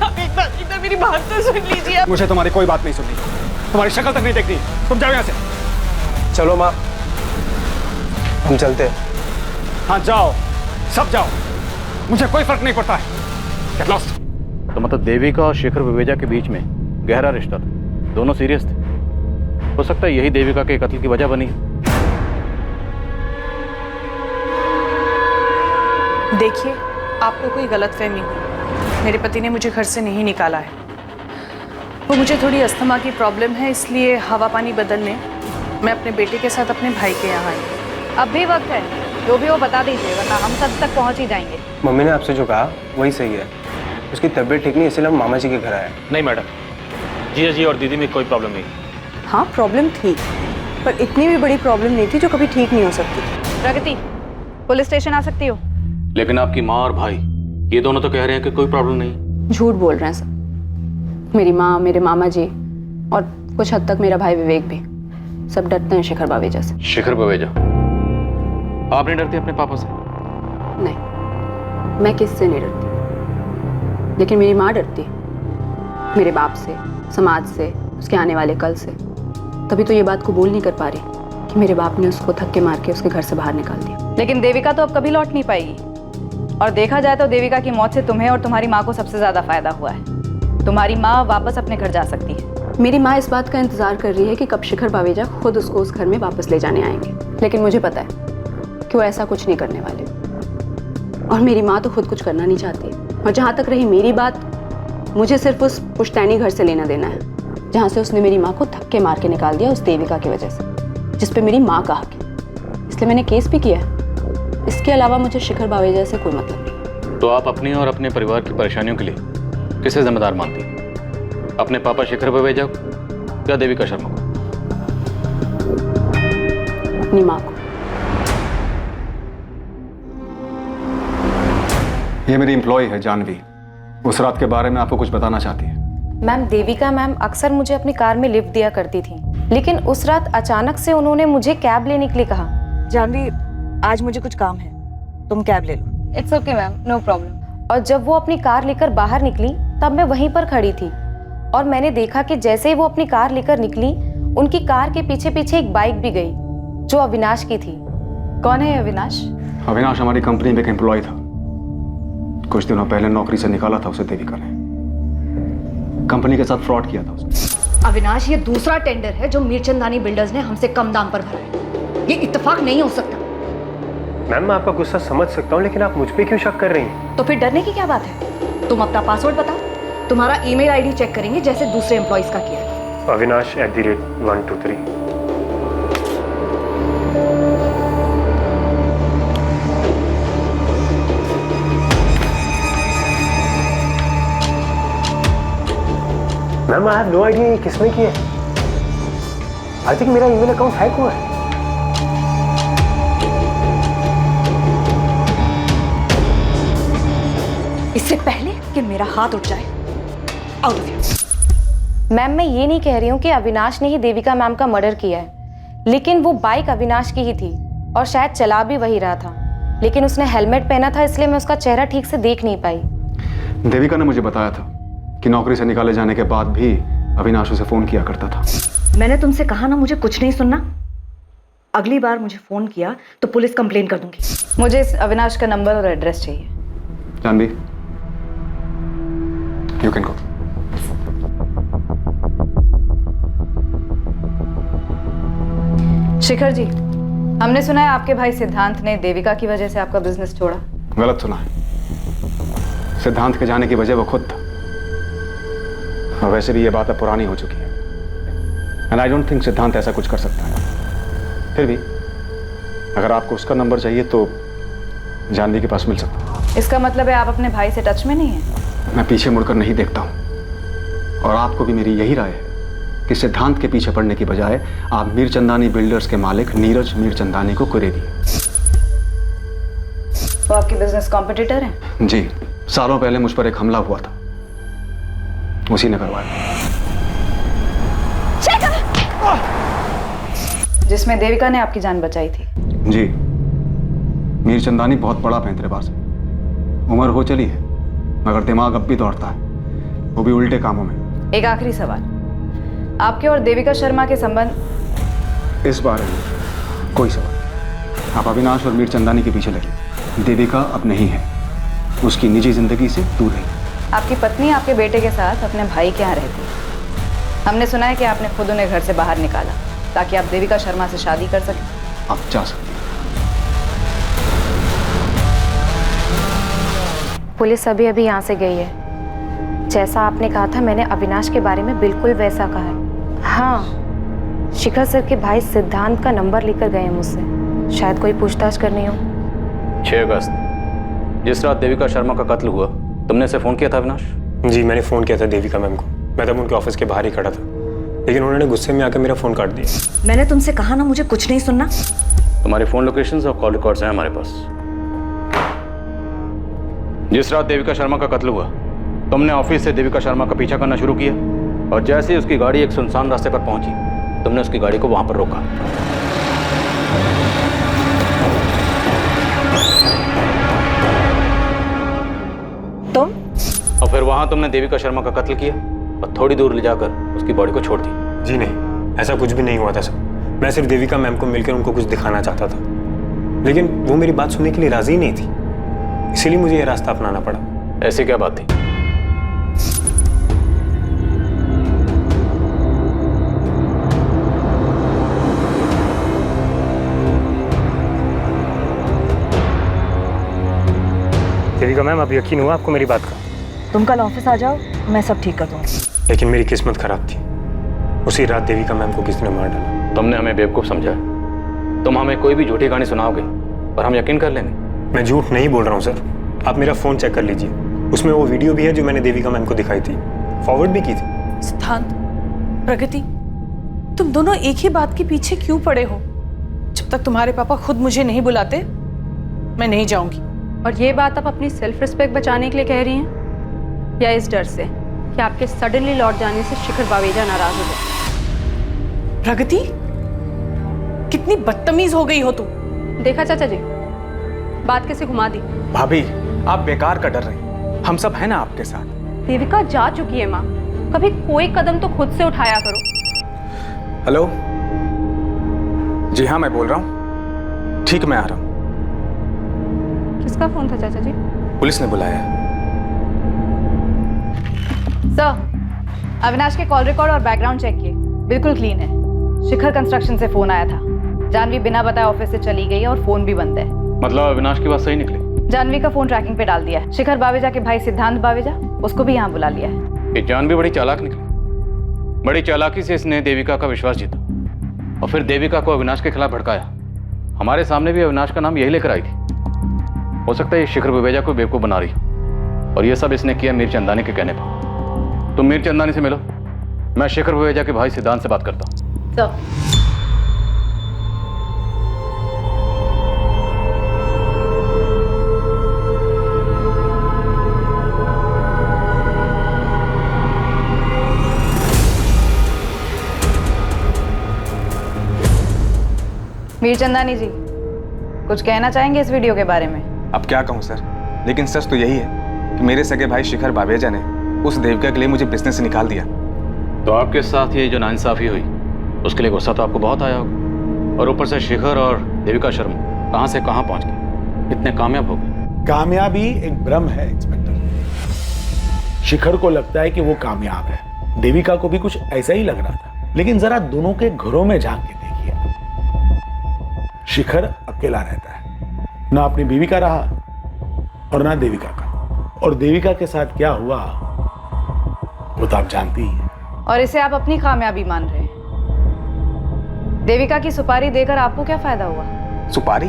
आप एक बार मेरी बात तो सुन लीजिए। मुझे तुम्हारी कोई बात नहीं सुननी, तुम्हारी शक्ल तक नहीं देखनी। तुम जाओ यहाँ से। चलो माँ, हम चलते हैं। हाँ जाओ, सब जाओ, मुझे कोई फर्क नहीं पड़ता है। Get lost। तो मतलब देविका और शिखर विवेजा के बीच में गहरा रिश्ता था, दोनों सीरियस थे। हो सकता है यही देविका के कत्ल की वजह बनी है। देखिए, आपको कोई गलतफहमी हुई। मेरे पति ने मुझे घर से नहीं निकाला है। वो मुझे थोड़ी अस्थमा की प्रॉब्लम है, इसलिए हवा पानी बदलने मैं अपने बेटे के साथ अपने भाई के यहाँ आई। अब भी वक्त है, जो भी वो बता दीजिए, वरना हम सब तक पहुँच ही जाएंगे। मम्मी ने आपसे जो कहा वही सही है। उसकी तबीयत ठीक नहीं, इसलिए हम मामा जी के घर आए। नहीं मैडम, जीजा जी और दीदी में कोई प्रॉब्लम नहीं। हाँ प्रॉब्लम थी, पर इतनी भी बड़ी प्रॉब्लम नहीं थी जो कभी ठीक नहीं हो सकती। प्रगति, पुलिस स्टेशन आ सकती हो? लेकिन आपकी माँ और भाई ये दोनों तो कह रहे हैं कि कोई प्रॉब्लम नहीं। झूठ बोल रहे हैं सब। मेरी माँ, मेरे मामा जी और कुछ हद तक मेरा भाई विवेक भी, सब डरते हैं शिखर बावेजा से। शिखर बावेजा? आप नहीं डरती अपने पापा से? नहीं, मैं किससे नहीं डरती, लेकिन मेरी माँ डरती है, मेरे बाप से, समाज से, उसके आने वाले कल से। तभी तो ये बात कबूल नहीं कर पा रही कि मेरे बाप ने उसको धक्के मार के उसके घर से बाहर निकाल दिया। लेकिन देविका तो अब कभी लौट नहीं पाएगी, और देखा जाए तो देविका की मौत से तुम्हें और तुम्हारी माँ को सबसे ज्यादा फायदा हुआ है। तुम्हारी माँ वापस अपने घर जा सकती है। मेरी माँ इस बात का इंतजार कर रही है कि कब शिखर बावेजा खुद उसको उस घर में वापस ले जाने आएंगे, लेकिन मुझे पता है कि वो ऐसा कुछ नहीं करने वाले। और मेरी माँ तो खुद कुछ करना नहीं चाहती। और जहाँ तक रही मेरी बात, मुझे सिर्फ उस पुश्तैनी घर से लेना देना है जहाँ से उसने मेरी माँ को धक्के मार के निकाल दिया उस देविका की वजह से, जिस पे मेरी माँ का हक है। इसलिए मैंने केस भी किया है। इसके अलावा मुझे शिखर बावेजा से कोई मतलब नहीं। तो आप अपनी और अपने परिवार की परेशानियों के लिए किसे जिम्मेदार मानती हैं? अपने पापा शिखर बावेजा को या देविका शर्मा को? अपनी माँ को। ये मेरी एम्प्लॉय है जानवी। उस रात के बारे में आपको कुछ बताना चाहती है। मैम, देविका मैम अक्सर मुझे अपनी कार में लिफ्ट दिया करती थी, लेकिन उस रात अचानक से उन्होंने मुझे कैब लेने के लिए कहा। जानवी, आज मुझे कुछ काम है, तुम कैब ले लो। It's okay ma'am, no problem. और जब वो अपनी कार लेकर बाहर निकली तब मैं वहीं पर खड़ी थी और मैंने देखा कि जैसे ही वो अपनी कार लेकर निकली, उनकी कार के पीछे पीछे एक बाइक भी गई जो अविनाश की थी। कौन है अविनाश? अविनाश हमारी कंपनी में एक एम्प्लॉय था। कुछ दिनों पहले नौकरी से निकाला था उसे देविका ने। कंपनी के साथ फ्रॉड किया था उसने। अविनाश, ये दूसरा टेंडर है जो मीरचंदानी बिल्डर्स ने हमसे कम दाम पर भरा है। ये इत्तेफाक नहीं हो सकता। मैम, मैं आपका गुस्सा समझ सकता हूँ, लेकिन आप मुझ पे क्यों शक कर रही हैं? तो फिर डरने की क्या बात है? तुम अपना पासवर्ड बताओ, तुम्हारा ईमेल आईडी चेक करेंगे जैसे दूसरे एम्प्लॉइज का किया है। Avinash@123। Ma'am, I have no idea ये किसने किया है। आई थिंक मेरा ईमेल अकाउंट हैक हुआ है। इससे पहले कि मेरा हाथ उठ जाए, आउट ऑफ हियर। मैम, मैं ये नहीं कह रही हूँ कि अविनाश ने ही देविका मैम का मर्डर किया है, लेकिन वो बाइक अविनाश की ही थी और शायद चला भी वही रहा था, लेकिन उसने हेलमेट पहना था इसलिए मैं उसका चेहरा ठीक से देख नहीं पाई। देविका ने मुझे बताया था कि नौकरी से निकाले जाने के बाद भी अविनाश उसे फोन किया करता था। मैंने तुमसे कहा ना मुझे कुछ नहीं सुनना। अगली बार मुझे फोन किया तो पुलिस कंप्लेन कर दूंगी। मुझे इस अविनाश का नंबर और एड्रेस चाहिए। Janhvi, you can go. Shikhar ji, हमने सुना है आपके भाई सिद्धांत ने देविका की वजह से आपका बिजनेस छोड़ा। गलत सुना है। सिद्धांत के जाने की वजह वो खुद था। और वैसे भी ये बात अब पुरानी हो चुकी है एंड आई डोंट थिंक सिद्धांत ऐसा कुछ कर सकता है। फिर भी अगर आपको उसका नंबर चाहिए तो जानवी के पास मिल सकता है। इसका मतलब है आप अपने भाई से टच में नहीं हैं? मैं पीछे मुड़कर नहीं देखता हूँ और आपको भी मेरी यही राय है कि सिद्धांत के पीछे पड़ने की बजाय आप मीरचंदानी बिल्डर्स के मालिक नीरज मीरचंदानी को कुरे दिए। वो आपके बिजनेस कॉम्पिटिटर हैं? जी, सालों पहले मुझ पर एक हमला हुआ था, उसी ने करवाया। जिसमें देविका ने आपकी जान बचाई थी। जी, मीरचंदानी बहुत बड़ा पैंतरेबाज है। उम्र हो चली है मगर दिमाग अब भी दौड़ता है, वो भी उल्टे कामों में। एक आखिरी सवाल, आपके और देविका शर्मा के संबंध? इस बारे में कोई सवाल। आप अविनाश और मीरचंदानी के पीछे लगे। देविका अब नहीं है, उसकी निजी जिंदगी से दूर है। आपकी पत्नी आपके बेटे के साथ अपने भाई के यहाँ रहती है। हमने सुना है कि आपने खुद उन्हें घर से बाहर निकाला ताकि आप देविका शर्मा से शादी कर सकें। आप जा सकते हैं। पुलिस अभी अभी यहाँ से गई है। जैसा आपने कहा था मैंने अविनाश के बारे में बिल्कुल वैसा कहा है। हाँ, शिखर सर के भाई सिद्धांत का नंबर लेकर गए हैं मुझसे, शायद कोई पूछताछ करनी हो। 6 अगस्त, जिस रात देविका शर्मा का कत्ल हुआ, तुमने इसे फोन किया था अविनाश? जी, मैंने फ़ोन किया था देविका मैम को। मैं तब उनके ऑफिस के बाहर ही खड़ा था, लेकिन उन्होंने गुस्से में आकर मेरा फ़ोन काट दिया। मैंने तुमसे कहा ना मुझे कुछ नहीं सुनना। तुम्हारे फोन लोकेशंस और कॉल रिकॉर्ड्स हैं हमारे पास। जिस रात देविका शर्मा का कत्ल हुआ, तुमने ऑफिस से देविका शर्मा का पीछा करना शुरू किया और जैसे ही उसकी गाड़ी एक सुनसान रास्ते पर पहुंची, तुमने उसकी गाड़ी को वहां पर रोका। तुम? और फिर वहां तुमने देविका शर्मा का कत्ल किया और थोड़ी दूर ले जाकर उसकी बॉडी को छोड़ दी। जी नहीं, ऐसा कुछ भी नहीं हुआ था सर। मैं सिर्फ देविका मैम को मिलकर उनको कुछ दिखाना चाहता था, लेकिन वो मेरी बात सुनने के लिए राजी नहीं थी, इसीलिए मुझे यह रास्ता अपनाना पड़ा। ऐसी क्या बात थी? देविका मैम, अब यकीन हुआ आपको मेरी बात का? तुम कल ऑफिस आ जाओ, मैं सब ठीक कर दूंगी। लेकिन मेरी किस्मत खराब थी। उसी रात देविका मैम को किसी ने मार डाला। तुमने हमें बेवकूफ समझा, तुम हमें कोई भी झूठी कहानी सुनाओगे और हम यकीन कर लेंगे। मैं झूठ नहीं बोल रहा हूँ सर, आप मेरा फ़ोन चेक कर लीजिए, उसमें वो वीडियो भी है जो मैंने देविका मैम को दिखाई थी, फॉरवर्ड भी की थी। सिद्धांत, प्रगति, तुम दोनों एक ही बात के पीछे क्यों पड़े हो? जब तक तुम्हारे पापा खुद मुझे नहीं बुलाते मैं नहीं जाऊंगी। और ये बात आप अपनी सेल्फ रिस्पेक्ट बचाने के लिए कह रही हैं या इस डर से कि आपके सडनली लौट जाने से शिखर बावेजा नाराज हो जाए? प्रगति, कितनी बदतमीज हो गई हो तुम। देखा चाचा जी, बात कैसे घुमा दी। भाभी आप बेकार का डर रही, हम सब हैं ना आपके साथ। देविका जा चुकी है माँ, कभी कोई कदम तो खुद से उठाया करो। हेलो, जी हाँ मैं बोल रहा हूँ, ठीक मैं आ रहा हूँ। किसका फोन था चाचा जी? पुलिस ने बुलाया। सर, अविनाश के कॉल रिकॉर्ड और बैकग्राउंड चेक किए, बिल्कुल क्लीन है। शिखर कंस्ट्रक्शन से फोन आया था, जानवी बिना बताए ऑफिस से चली गई और फोन भी बंद है। मतलब अविनाश की बात सही निकली? जानवी का फोन ट्रैकिंग पे डाल दिया है। शिखर बावेजा के भाई सिद्धांत बावेजा, उसको भी यहाँ बुला लिया है। ये जानवी बड़ी चालाक निकली, बड़ी चालाकी से इसने देविका का विश्वास जीता और फिर देविका को अविनाश के खिलाफ भड़काया। हमारे सामने भी अविनाश का नाम यही लेकर आई थी। हो सकता है ये शिखर बावेजा को बेवकूफ बना रही और ये सब इसने किया मीर चंदानी के कहने पर। तुम मीर चंदानी से मिलो, मैं शिखर बावेजा के भाई सिद्धांत से बात करता हूँ। मीर चंदानी जी, कुछ कहना चाहेंगे इस वीडियो के बारे में? अब क्या कहूँ सर, लेकिन सच तो यही है कि मेरे सगे भाई शिखर बावेजा ने उस देविका के लिए मुझे बिजनेस से निकाल दिया। तो आपके साथ ये जो नाइंसाफी हुई उसके लिए गुस्सा तो आपको बहुत आया होगा, और ऊपर से शिखर और देविका शर्मा कहाँ से कहाँ पहुँच गए, इतने कामयाब हो गए। कामयाबी एक भ्रम है इंस्पेक्टर। शिखर को लगता है कि वो कामयाब है, देविका को भी कुछ ऐसा ही लग रहा था। लेकिन जरा दोनों के घरों में झांक के देखिए, शिखर अकेला रहता है, ना अपनी बीवी का रहा और ना देविका का। और देविका के साथ क्या हुआ वो तो आप जानती ही हैं। और इसे आप अपनी कामयाबी मान रहे हैं। देविका की सुपारी देकर आपको क्या फायदा हुआ? सुपारी?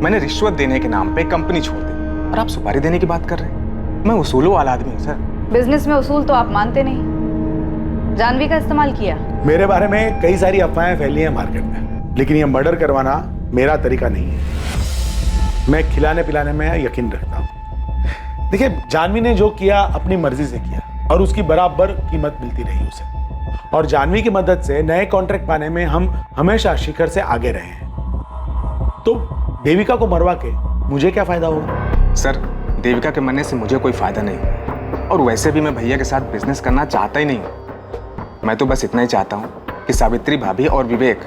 मैंने रिश्वत देने के नाम पे कंपनी छोड़ दी और आप सुपारी देने की बात कर रहे हैं? मैं उसूलों वाला आदमी हूँ सर। बिजनेस में उसूल तो आप मानते नहीं। जानवी का इस्तेमाल किया। मेरे बारे में कई सारी अफवाहें फैली हैं मार्केट में, लेकिन ये मर्डर करवाना मेरा तरीका नहीं है। मैं खिलाने पिलाने में यकीन रखता हूँ। देखिए, जानवी ने जो किया अपनी मर्जी से किया और उसकी बराबर कीमत मिलती रही उसे। और जानवी की मदद से नए कॉन्ट्रैक्ट पाने में हम हमेशा शिखर से आगे रहे हैं। तो देविका को मरवा के मुझे क्या फायदा होगा? सर, देविका के मरने से मुझे कोई फायदा नहीं, और वैसे भी मैं भैया के साथ बिजनेस करना चाहता ही नहीं हूँ। मैं तो बस इतना ही चाहता हूँ कि सावित्री भाभी और विवेक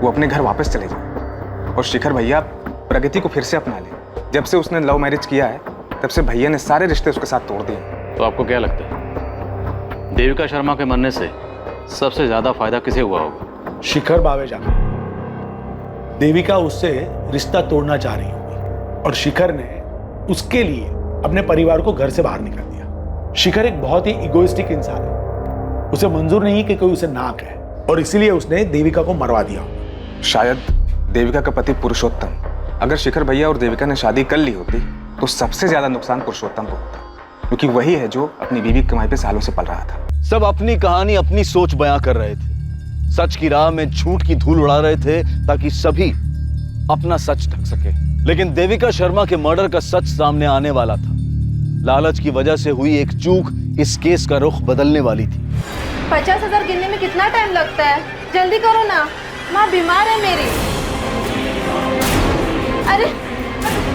वो अपने घर वापस चले जाएं और शिखर भैया प्रगति को फिर से अपना ले। जब से उसने लव मैरिज किया है तब से भैया ने सारे रिश्ते उसके साथ तोड़ दिए। तो आपको क्या लगता है देविका शर्मा के मरने से सबसे ज्यादा फायदा किसे हुआ होगा? शिखर बावेजा को। देविका उससे रिश्ता तोड़ना चाह रही होगी और शिखर ने उसके लिए अपने परिवार को घर से बाहर निकाल दिया। शिखर एक बहुत ही इगोइस्टिक इंसान है, उसे मंजूर नहीं कि कोई उसे ना कहे और इसीलिए उसने देविका को मरवा दिया। शायद देविका का पति पुरुषोत्तम, अगर शिखर भैया और देविका ने शादी कर ली होती तो सबसे ज्यादा नुकसान पुरुषोत्तम को होता, क्योंकि वही है जो अपनी बीवी की कमाई पे सालों से पल रहा था। सब अपनी कहानी अपनी सोच बयां कर रहे थे, सच की राह में झूठ की धूल उड़ा रहे थे ताकि सभी अपना सच ढक सके। लेकिन देविका शर्मा के मर्डर का सच सामने आने वाला था। लालच की वजह से हुई एक चूक इस केस का रुख बदलने वाली थी। 50,000 गिनने में कितना टाइम लगता है? जल्दी करो ना, माँ बीमार है मेरी। अरे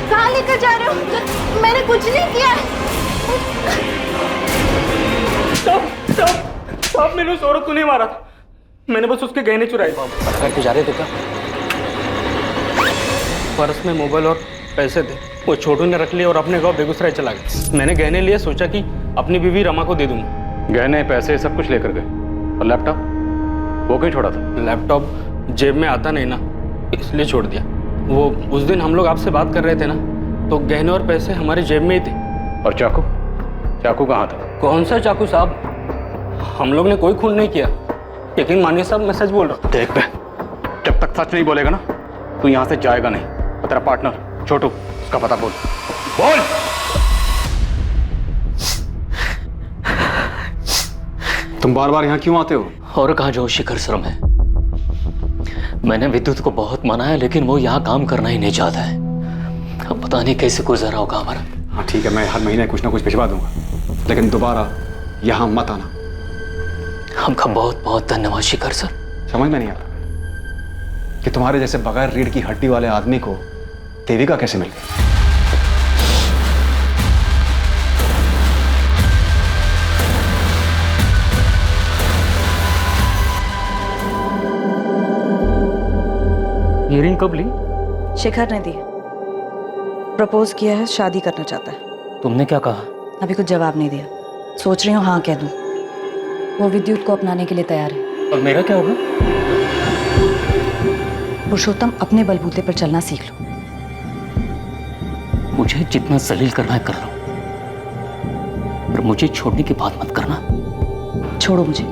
कहाँ लेकर जा रहे हो? मैंने कुछ नहीं किया है। साहब मैंने उस औरत को नहीं मारा था, मैंने बस उसके गहने चुराए। करके जा रहे थे क्या? पर्स में मोबाइल और पैसे थे, वो छोटू ने रख लिए और अपने गांव बेगूसराय चला गया। मैंने गहने लिए, सोचा कि अपनी बीवी रमा को दे दूंगा। गहने पैसे सब कुछ लेकर गए। और लैपटॉप वो क्यों छोड़ा था? लैपटॉप जेब में आता नहीं ना, इसलिए छोड़ दिया। वो उस दिन हम लोग आपसे बात कर रहे थे ना, तो गहने और पैसे हमारे जेब में ही थे। और चाकू? चाकू कहाँ था? कौन सा चाकू साहब? हम लोग ने कोई खून नहीं किया। यकीन मानिए साहब, मैं सच बोल रहा हूँ। देख बे, जब तक सच नहीं बोलेगा ना तू यहां से जाएगा नहीं। और तेरा पार्टनर छोटू, उसका पता बोल। बोल। तुम बार बार यहाँ क्यों आते हो? और कहाँ जो शिखर शर्मा है। मैंने विद्युत को बहुत मनाया लेकिन वो यहाँ काम करना ही नहीं चाहता है। अब पता नहीं कैसे गुजर रहा होगा हमारा। हाँ ठीक है, मैं हर महीने कुछ ना कुछ भिजवा दूंगा, लेकिन दोबारा यहाँ मत आना। आपका बहुत बहुत धन्यवाद शिखर सर। समझ में नहीं आता कि तुम्हारे जैसे बगैर रीढ़ की हड्डी वाले आदमी को देविका कैसे मिल गई। ये रिंग कब ली? शिखर ने दी। प्रपोज किया है, शादी करना चाहता है। तुमने क्या कहा? अभी कुछ जवाब नहीं दिया। सोच रही हूँ हाँ कह दूँ। वो विद्युत को अपनाने के लिए तैयार है। और मेरा क्या होगा? पुरुषोत्तम, अपने बलबूते पर चलना सीख लो। मुझे जितना जलील करना है कर लो, पर मुझे छोड़ने की बात मत करना। छोड़ो मुझे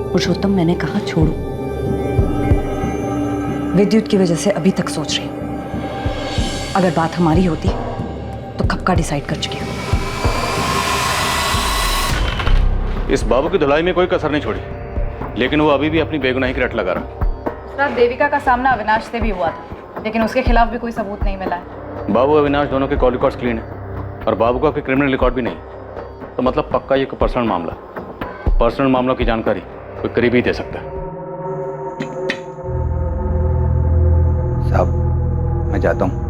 पुरुषोत्तम, मैंने कहा छोड़ो। विद्युत की वजह से अभी तक सोच रही हूँ। अगर बात हमारी होती तो कब का डिसाइड कर चुकी हूँ। इस बाबू की धुलाई में कोई कसर नहीं छोड़ी, लेकिन वो अभी भी अपनी बेगुनाही की रट लगा रहा। रात देविका का सामना अविनाश से भी हुआ था, लेकिन उसके खिलाफ भी कोई सबूत नहीं मिला है। बाबू अविनाश दोनों के कॉल रिकॉर्ड्स क्लीन है और बाबू का कोई क्रिमिनल रिकॉर्ड भी नहीं, तो मतलब पक्का ये कोई पर्सनल मामला। पर्सनल मामलों की जानकारी कोई करीब ही दे सकता है। साहब मैं जाता हूँ।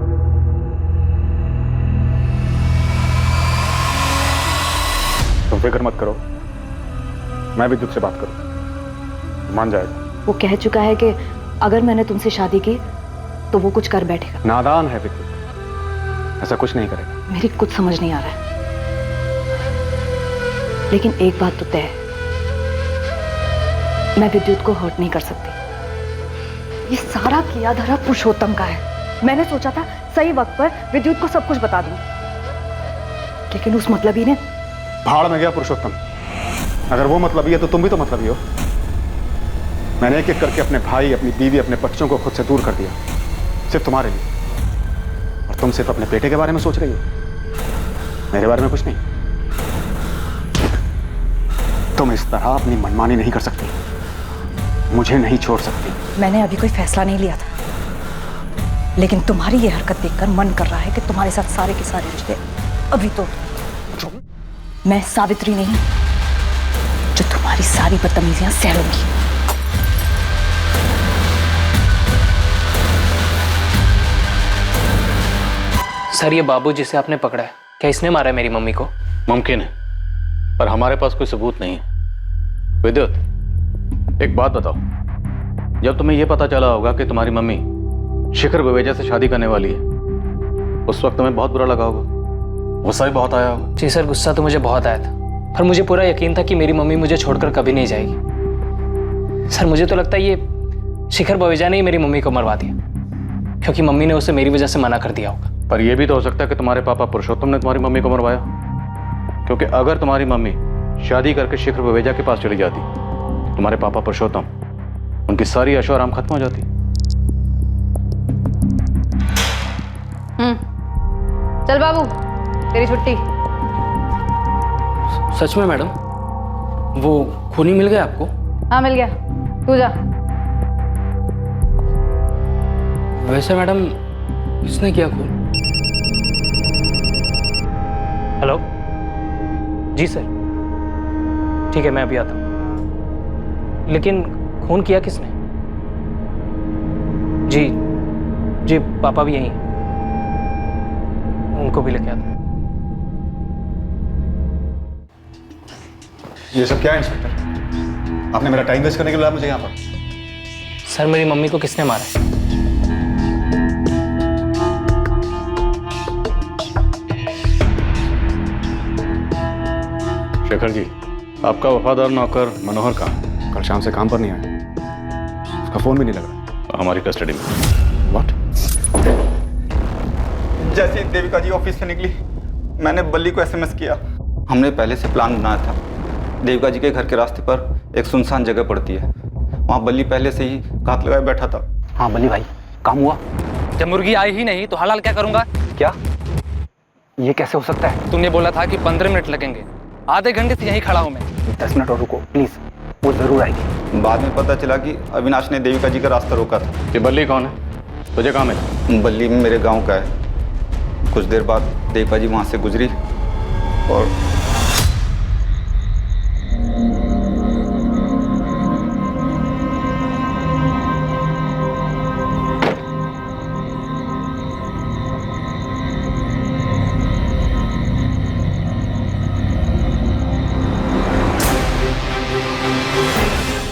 तुम फिक्र मत करो, मैं विद्युत से बात करूँ, मान जाएगा। वो कह चुका है कि अगर मैंने तुमसे शादी की तो वो कुछ कर बैठेगा। नादान है विद्युत, ऐसा कुछ नहीं करेगा। मेरी कुछ समझ नहीं आ रहा है, लेकिन एक बात तो तय है, मैं विद्युत को हर्ट नहीं कर सकती। ये सारा किया धरा पुरुषोत्तम का है। मैंने सोचा था सही वक्त पर विद्युत को सब कुछ बता दूं, लेकिन उस मतलबी ने भाड़ में गया पुरुषोत्तम। अगर वो मतलबी है तो तुम भी तो मतलबी हो। मैंने एक एक करके अपने भाई, अपनी बीवी, अपने बच्चों को खुद से दूर कर दिया, सिर्फ तुम्हारे लिए। और तुम सिर्फ अपने बेटे के बारे में सोच रही हो, मेरे बारे में कुछ नहीं। तुम इस तरह अपनी मनमानी नहीं कर सकती, मुझे नहीं छोड़ सकती। मैंने अभी कोई फैसला नहीं लिया था, लेकिन तुम्हारी ये हरकत देखकर मन कर रहा है कि तुम्हारे साथ सारे के सारे रिश्ते अभी तो। मैं सावित्री नहीं जो तुम्हारी सारी बदतमीजियां सहूंगी। सर ये बाबू जिसे आपने पकड़ा है, क्या इसने मारा है मेरी मम्मी को? मुमकिन है, पर हमारे पास कोई सबूत नहीं है। विद्युत, एक बात बताओ, जब तुम्हें यह पता चला होगा कि तुम्हारी मम्मी शिखर बवेजा से शादी करने वाली है, उस वक्त तुम्हें बहुत बुरा लगा होगा, गुस्सा भी बहुत आया होगा। जी सर, गुस्सा तो मुझे बहुत आया था, पर मुझे पूरा यकीन था कि मेरी मम्मी मुझे छोड़कर कभी नहीं जाएगी। सर मुझे तो लगता है ये शिखर बवेजा ने ही मेरी मम्मी को मरवा दिया, क्योंकि मम्मी ने उसे मेरी वजह से मना कर दिया होगा। पर यह भी तो हो सकता है कि तुम्हारे पापा पुरुषोत्तम ने तुम्हारी मम्मी को मरवाया, क्योंकि अगर तुम्हारी मम्मी शादी करके शिखर बवेजा के पास चली जाती, तुम्हारे पापा पुरुषोत्तम, उनकी सारी ऐशो आराम खत्म हो जाती। चल बाबू, तेरी छुट्टी। सच में मैडम, वो खूनी मिल गया आपको? हाँ मिल गया, तू जा। वैसे मैडम किसने किया खून? हेलो जी सर, ठीक है मैं अभी आता हूँ। लेकिन खून किया किसने? जी जी पापा भी यहीं हैं, उनको भी लेके आता हूँ। ये सब क्या है इंस्पेक्टर? आपने मेरा टाइम वेस्ट करने के लिए मुझे यहाँ पर? सर मेरी मम्मी को किसने मारा है? शेखर जी, आपका वफादार नौकर मनोहर कहाँ? कल शाम से काम पर नहीं आया, उसका फोन भी नहीं लग रहा। हमारी कस्टडी में। व्हाट? जैसे देविका जी ऑफिस से निकली, मैंने बल्ली को एसएमएस किया। हमने पहले से प्लान बनाया था। देविका जी के घर के रास्ते पर एक सुनसान जगह पड़ती है, वहाँ बल्ली पहले से ही घात लगाए बैठा था। हाँ बल्ली भाई, काम हुआ? जब मुर्गी आई ही नहीं तो हलाल क्या करूंगा? क्या? ये कैसे हो सकता है? तूने बोला था कि 15 मिनट लगेंगे, आधे घंटे से यहीं खड़ा हूं मैं। 10 मिनट और रुको प्लीज, वो जरूर आएगी। बाद में पता चला कि अविनाश ने देविका जी का रास्ता रोका था। ये बल्ली कौन है? तुझे कहाँ मिला? बल्ली मेरे गांव का है। कुछ देर बाद देविका जी वहाँ से गुजरी और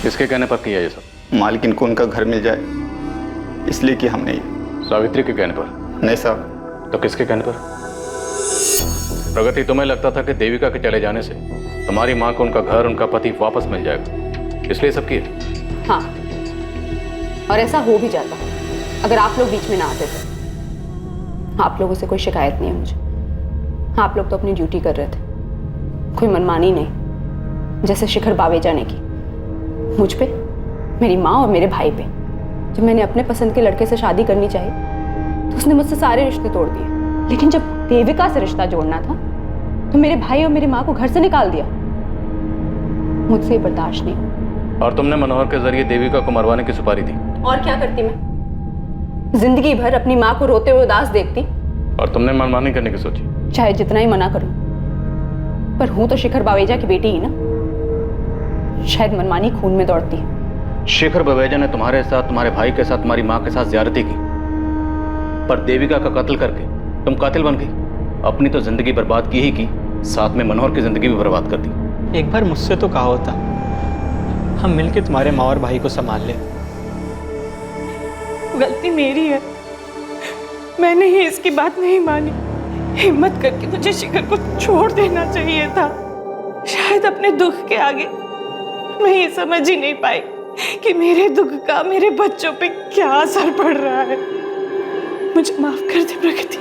किसके कहने पर किया ये सब? मालकिन को उनका घर मिल जाए इसलिए कि हमने ये। सावित्री के कहने पर? नहीं साहब। तो किसके कहने पर? प्रगति, तुम्हें लगता था कि देविका के चले जाने से तुम्हारी माँ को उनका घर, उनका पति वापस मिल जाएगा, इसलिए सब किया? हाँ, और ऐसा हो भी जाता अगर आप लोग बीच में ना आते थे। आप लोगों से कोई शिकायत नहीं है मुझे। आप लोग तो अपनी ड्यूटी कर रहे थे, कोई मनमानी नहीं, जैसे शिखर बावेजा ने की मुझ पे, मेरी माँ और मेरे भाई पे। जब मैंने अपने पसंद के लड़के से शादी करनी चाहिए तो उसने मुझसे सारे रिश्ते तोड़ दिए, लेकिन जब देविका से रिश्ता जोड़ना था तो मेरे भाई और मेरी माँ को घर से निकाल दिया। मुझसे ये बर्दाश्त नहीं। और तुमने मनोहर के जरिए देविका को मरवाने की सुपारी दी। और क्या करती मैं? जिंदगी भर अपनी माँ को रोते हुए उदास देखती। और तुमने मनमानी करने की सोची? चाहे जितना ही मना करूं, पर हूं तो शिखर बावेजा की बेटी ही ना। शायद मनमानी खून में दौड़ती है। शेखर बवेजा ने तुम्हारे साथ, तुम्हारे भाई के साथ, तुम्हारी माँ के साथ ज्यादती की, पर देविका का कत्ल करके तुम कातिल बन गई। अपनी तो जिंदगी बर्बाद की ही की, साथ में मनोहर की जिंदगी भी बर्बाद कर दी। एक बार मुझसे तो कहा होता हम मिलके तुम्हारे माँ और भाई को संभाल ले। गलती मेरी है, मैंने ही इसकी बात नहीं मानी। हिम्मत करके मुझे शिखर को छोड़ देना चाहिए था। शायद अपने दुख के आगे मैं ये समझ ही नहीं पाई कि मेरे दुख का मेरे बच्चों पे क्या असर पड़ रहा है। मुझे माफ कर दे प्रगति।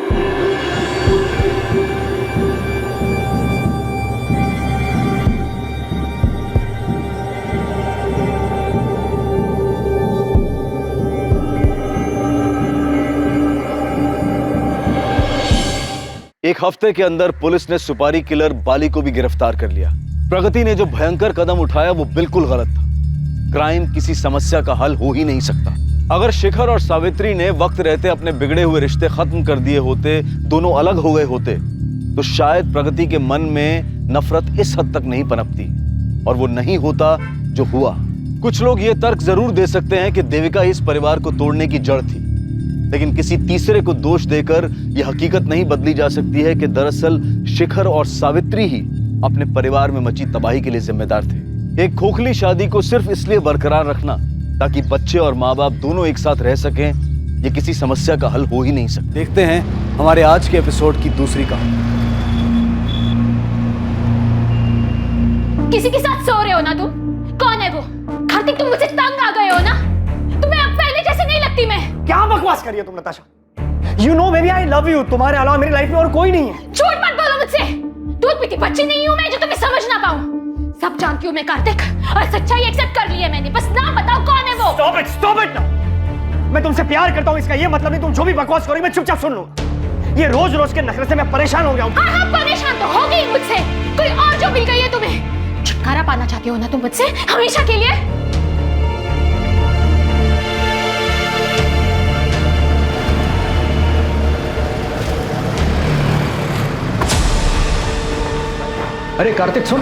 एक हफ्ते के अंदर पुलिस ने सुपारी किलर बाली को भी गिरफ्तार कर लिया। प्रगति ने जो भयंकर कदम उठाया वो बिल्कुल गलत था। क्राइम किसी समस्या का हल हो ही नहीं सकता। अगर शिखर और सावित्री ने वक्त रहते अपने बिगड़े हुए रिश्ते खत्म कर दिए होते, दोनों अलग हो गए होते, तो शायद प्रगति के मन में नफरत इस हद तक नहीं पनपती और वो नहीं होता जो हुआ। कुछ लोग ये तर्क जरूर दे सकते हैं कि देविका इस परिवार को तोड़ने की जड़ थी, लेकिन किसी तीसरे को दोष देकर यह हकीकत नहीं बदली जा सकती है कि दरअसल शिखर और सावित्री ही अपने परिवार में मची तबाही के लिए जिम्मेदार थे। एक खोखली शादी को सिर्फ इसलिए बरकरार रखना ताकि बच्चे और माँ बाप दोनों एक साथ रह सकें, ये किसी समस्या का हल हो ही नहीं सकता। देखते हैं हमारे आज के एपिसोड की दूसरी कहानी। किसी के साथ सो रहे हो ना तुम? कौन है वो? कार्तिक, तुम मुझसे तंग आ गए हो ना? तुम्हें अब पहले जैसे नहीं लगती मैं। क्या बकवास करी है तुम Natasha? You know baby I love you। तुम्हारे अलावा मेरी लाइफ में और कोई नहीं है। झूठ मत बोलो मुझसे। दूध पीती बच्ची नहीं हूँ मैं जो तुम्हें समझ ना पाऊँ। सब जानती हूँ मैं कार्तिक, और सच्चाई एक्सेप्ट कर ली है मैंने। बस नाम बताओ कौन है वो? Stop it now। मैं तुमसे प्यार करता हूँ इसका ये मतलब नहीं तुम जो भी बकवास करो मैं चुपचाप सुन लूंगा। ये रोज रोज के नखरे से मैं परेशान हो गया हूँ। हाँ, परेशान तो हो गई मुझसे। कोई और जो मिल गई है तुम्हें। छुटकारा पाना चाहती हो ना तुम मुझसे हमेशा के लिए? अरे कार्तिक सुन।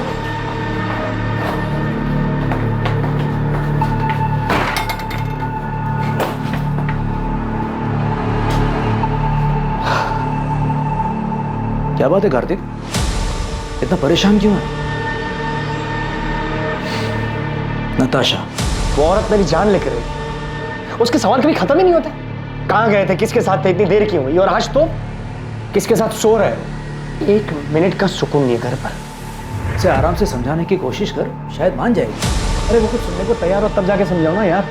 क्या बात है कार्तिक, इतना परेशान क्यों है? नताशा, वो औरत मेरी जान लेकर रही, उसके सवाल कभी खत्म ही नहीं होते। कहाँ गए थे, किसके साथ थे, इतनी देर क्यों हुई, और आज तो किसके साथ सो रहे हो? 1 मिनट का सुकून नहीं घर पर। इसे आराम से समझाने की कोशिश कर, शायद मान जाएगी। अरे वो कुछ सुनने को तैयार हो तब जाके समझाओ ना यार।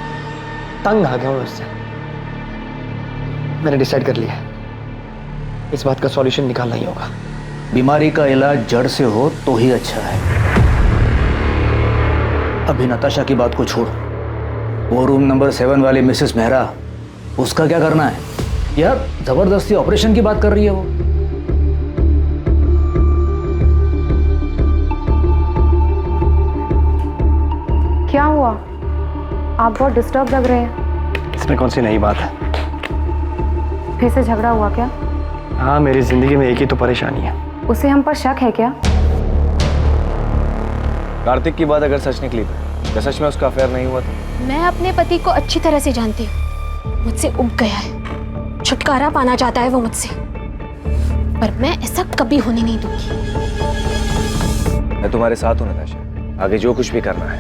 तंग आ गया हूँ उससे। मैंने डिसाइड कर लिया, इस बात का सॉल्यूशन निकालना ही होगा। बीमारी का इलाज जड़ से हो तो ही अच्छा है। अभी नताशा की बात को छोड़, वो रूम नंबर 7 वाली मिसेस मेहरा, उसका क्या करना है यार? जबरदस्ती ऑपरेशन की बात कर रही है वो। क्या हुआ? आप बहुत डिस्टर्ब लग रहे हैं। इसमें कौन सी नई बात है? फिर से झगड़ा हुआ क्या? हाँ, मेरी जिंदगी में एक ही तो परेशानी है। उसे हम पर शक है क्या? कार्तिक की बात अगर सच निकली तो सच में उसका अफेयर नहीं हुआ तो? मैं अपने पति को अच्छी तरह से जानती हूँ। मुझसे उब गया है, छुटकारा पाना चाहता है वो मुझसे, पर मैं ऐसा कभी होने नहीं दूंगी। मैं तुम्हारे साथ हूं नताशा। आगे जो कुछ भी करना है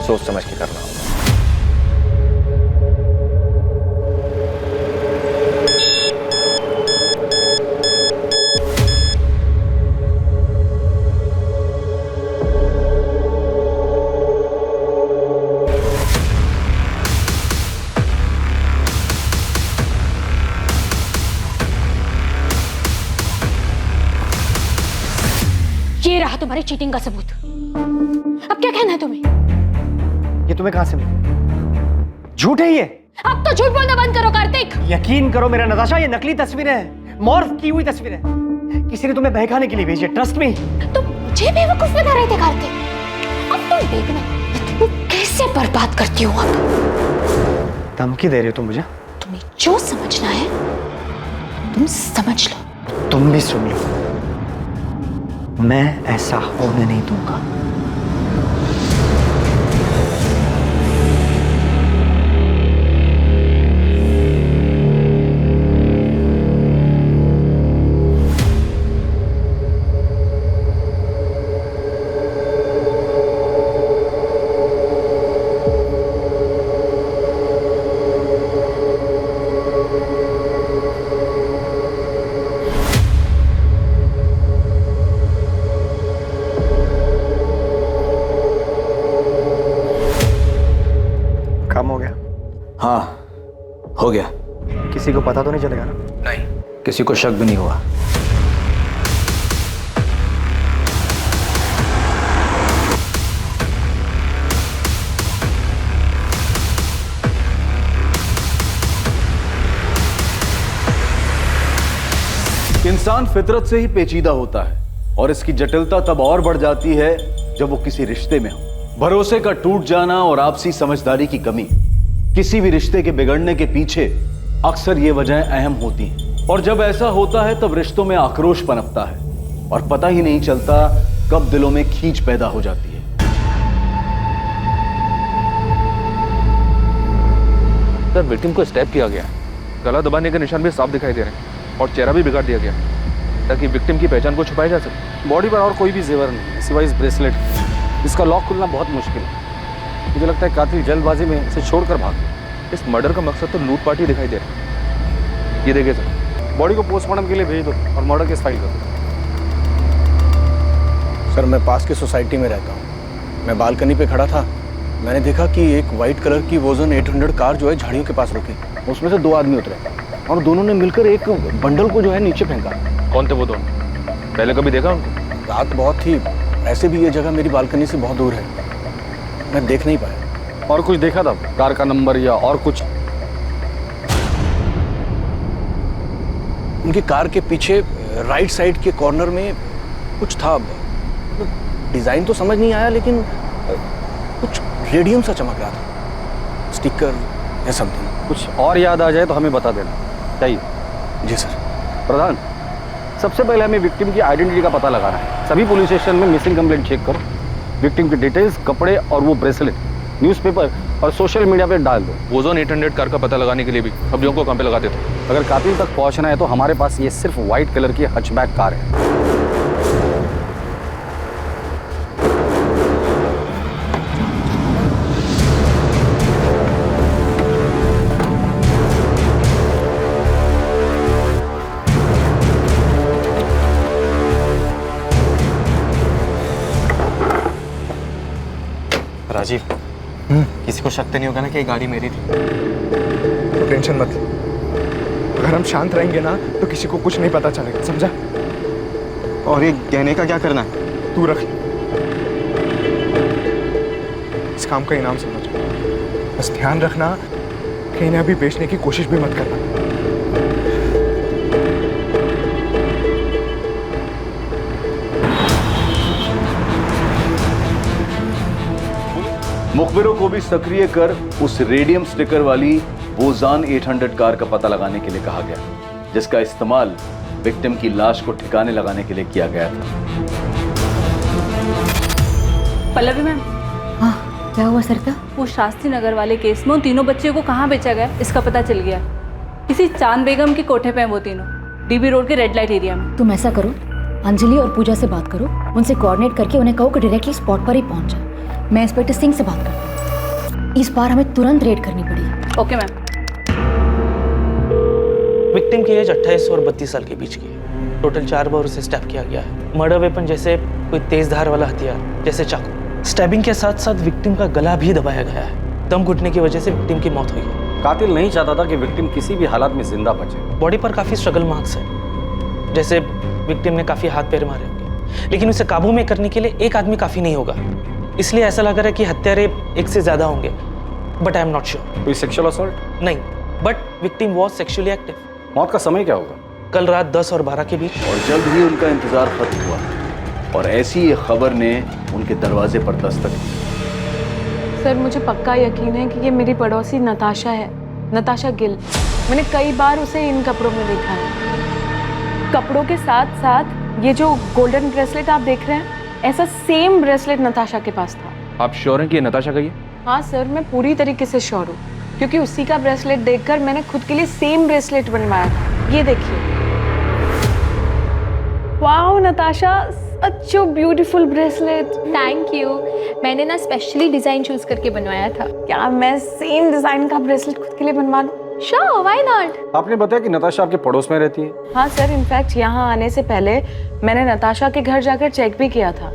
सोच समझ के करना होगा। ये रहा तुम्हारी चीटिंग का सबूत। अब क्या कहना है तुम्हें? ये तुम्हें कहां से मिला? झूठ है ये। अब तो झूठ बोलना बंद करो कार्तिक। यकीन करो मेरा नताशा, ये नकली तस्वीरें हैं, मॉर्फ की हुई तस्वीरें। किसी ने तुम्हें बहकाने के लिए भेजी, ट्रस्ट मी। तुम मुझे बेवकूफ बना रहे थे कार्तिक। अब तुम देखना तुम कैसे बर्बाद करती हो। अब धमकी दे रही हो तुम मुझे? तुम्हें जो समझना है तुम समझ लो। तुम भी सुन लो, मैं ऐसा होने नहीं दूंगा। काम हो गया? हाँ, हो गया। किसी को पता तो नहीं चलेगा ना? नहीं, किसी को शक भी नहीं हुआ। इंसान फितरत से ही पेचीदा होता है और इसकी जटिलता तब और बढ़ जाती है जब वो किसी रिश्ते में हो। भरोसे का टूट जाना और आपसी समझदारी की कमी, किसी भी रिश्ते के बिगड़ने के पीछे अक्सर ये वजहें अहम होती हैं। और जब ऐसा होता है तब रिश्तों में आक्रोश पनपता है और पता ही नहीं चलता कब दिलों में खींच पैदा हो जाती है। सर, विक्टिम को स्टैप किया गया, गला दबाने के निशान भी साफ दिखाई दे रहे हैं और चेहरा भी बिगाड़ दिया गया ताकि विक्टिम की पहचान को छुपाया जा सके। बॉडी पर और कोई भी जेवर नहीं सिवाय इस ब्रेसलेट। इसका लॉक खुलना बहुत मुश्किल है। मुझे लगता है कातिल जल्दबाजी में इसे छोड़कर भाग गया। इस मर्डर का मकसद तो लूटपाट ही दिखाई दे रहा है। ये देखिए सर, बॉडी को पोस्टमार्टम के लिए भेज दो और मर्डर केस फाइल कर दो। सर, मैं पास की सोसाइटी में रहता हूँ। मैं बालकनी पे खड़ा था, मैंने देखा कि एक वाइट कलर की वोजन 800 कार जो है झाड़ियों के पास रुकी। उसमें से 2 आदमी उतरे और दोनों ने मिलकर एक बंडल को जो है नीचे फेंका। कौन थे वो दोनों? पहले कभी देखा उनको? रात बहुत थी, ऐसे भी ये जगह मेरी बालकनी से बहुत दूर है, मैं देख नहीं पाया। और कुछ देखा था? कार का नंबर या और कुछ? उनकी कार के पीछे राइट साइड के कॉर्नर में कुछ था। डिजाइन तो समझ नहीं आया, लेकिन कुछ रेडियम सा चमक रहा था, स्टिकर या समथिंग। कुछ और याद आ जाए तो हमें बता देना। चाहिए? जी सर। प्रधान, सबसे पहले हमें विक्टिम की आइडेंटिटी का पता लगाना है। सभी पुलिस स्टेशन में मिसिंग कंप्लेंट चेक करो। विक्टिम की डिटेल्स, कपड़े और वो ब्रेसलेट न्यूज़पेपर और सोशल मीडिया पे डाल दो। वोजोन 800 कार का पता लगाने के लिए भी सब्जियों को काम पे लगाते थे। अगर कातिल तक पहुंचना है तो हमारे पास ये सिर्फ व्हाइट कलर की हचबैक कार है। राजीव, किसी को शक तो नहीं होगा ना कि ये गाड़ी मेरी थी? तो टेंशन मत ले। अगर हम शांत रहेंगे ना तो किसी को कुछ नहीं पता चलेगा, समझा? और ये गहने का क्या करना है? तू रख। इस काम का इनाम समझो। बस ध्यान रखना कि इन्हें अभी बेचने की कोशिश भी मत करना। मुखबिरों को भी सक्रिय कर उस रेडियम स्टिकर वाली वोजान 800 कार का पता लगाने के लिए कहा गया, जिसका इस्तेमाल विक्टिम की लाश को ठिकाने लगाने के लिए किया गया था। पल्लवी मैम। हाँ, क्या हुआ सरिता? वो शास्त्री नगर वाले केस में उन तीनों बच्चियों को कहाँ बेचा गया इसका पता चल गया। किसी चांद बेगम के कोठे पे हैं वो तीनों, डीबी रोड के रेड लाइट एरिया में। तुम ऐसा करो, अंजलि और पूजा से बात करो, उनसे कोऑर्डिनेट करके उन्हें कहो कि डायरेक्टली स्पॉट पर ही पहुंच जाए। मैं इंस्पेक्टर सिंह से बात करती हूँ। इस बार हमें तुरंत रेड करनी पड़ी। Okay ma'am. विक्टिम की एज 28 और 32 साल के बीच की है। टोटल 4 बार उसे स्टैब किया गया है। मर्डर वेपन जैसे कोई तेज धार वाला हथियार जैसे चाकू। स्टैबिंग के साथ साथ विक्टिम का गला भी दबाया गया है। दम घुटने की वजह से विक्टिम की मौत हुई है। कातिल नहीं चाहता था कि विक्टिम किसी भी हालात में जिंदा बचे। बॉडी पर काफी स्ट्रगल मार्क्स है, जैसे विक्टिम ने काफी हाथ पैर मारे होंगे, लेकिन उसे काबू में करने के लिए एक आदमी काफी नहीं होगा। इसलिए ऐसा लग रहा है कि हत्यारे एक से ज्यादा होंगे, but I am not sure. कोई सेक्सुअल असॉल्ट? नहीं, but victim was sexually active. मौत का समय क्या होगा? कल रात 10 और 12 के बीच। और जल्द ही उनका इंतजार खत्म हुआ और ऐसी ये खबर ने उनके दरवाजे पर दस्तक दी। सर, मुझे पक्का यकीन है कि ये मेरी पड़ोसी नताशा है, नताशा गिल। मैंने कई बार उसे इन कपड़ों में देखा है। कपड़ों के साथ साथ ये जो गोल्डन ब्रेसलेट आप देख रहे हैं, ऐसा सेम ब्रेसलेट नताशा के पास था। आप श्योर हैं कि ये नताशा का ही है? हाँ सर, मैं पूरी तरीके से श्योर हूँ, क्योंकि उसी का ब्रेसलेट देखकर मैंने खुद के लिए सेम ब्रेसलेट बनवाया था। ये देखिए। Wow Natasha, such a beautiful bracelet. Thank you. मैंने ना स्पेशली डिजाइन चूज करके बनवाया था। क्या मैं सेम डिजाइन का ब्रेसलेट खुद के लिए बनवा दूं? Sure, why not. आपने बताया कि नताशा आपके पड़ोस में रहती है? हाँ सर, इनफैक्ट यहाँ आने से पहले मैंने नताशा के घर जाकर चेक भी किया था।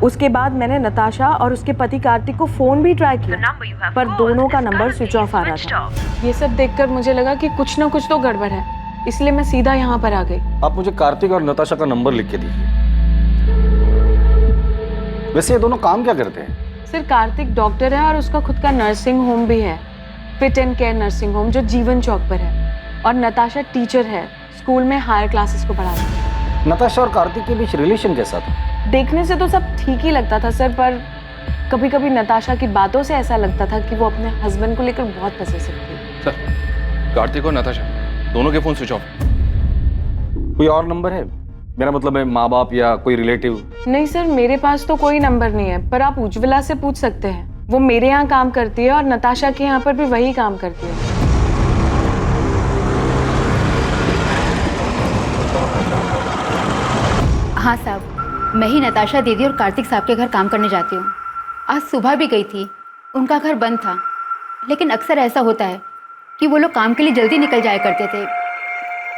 उसके बाद मैंने नताशा और उसके पति कार्तिक को फोन भी ट्राई किया, पर दोनों का नंबर स्विच ऑफ आ रहा था। ये सब देखकर मुझे लगा कि कुछ ना कुछ तो गड़बड़ है, इसलिए मैं सीधा यहाँ पर आ गई। आप मुझे कार्तिक और नताशा का नंबर लिख के दीजिए। वैसे ये दोनों काम क्या करते हैं? सर, कार्तिक डॉक्टर है और उसका खुद का नर्सिंग होम भी है, fit and care nursing home, जो जीवन चौक पर है। और नताशा टीचर है, स्कूल में हायर क्लासेस को पढ़ाती है। नताशा और कार्तिक के बीच रिलेशन कैसा था? देखने से तो सब ठीक ही लगता था सर, पर कभी कभी नताशा की बातों से ऐसा लगता था कि वो अपने हस्बैंड को लेकर बहुत पसेसिव थी। सर, कार्तिक और नताशा दोनों के फोन स्विच ऑफ। कोई और नंबर है? मेरा मतलब है माँ बाप या कोई रिलेटिव? नहीं सर, मेरे पास तो कोई नंबर नहीं है, पर आप उज्ज्वला से पूछ सकते हैं। वो मेरे यहाँ काम करती है और नताशा के यहाँ पर भी वही काम करती है। हाँ साहब, मैं ही नताशा दीदी और कार्तिक साहब के घर काम करने जाती हूँ। आज सुबह भी गई थी, उनका घर बंद था, लेकिन अक्सर ऐसा होता है कि वो लोग काम के लिए जल्दी निकल जाया करते थे,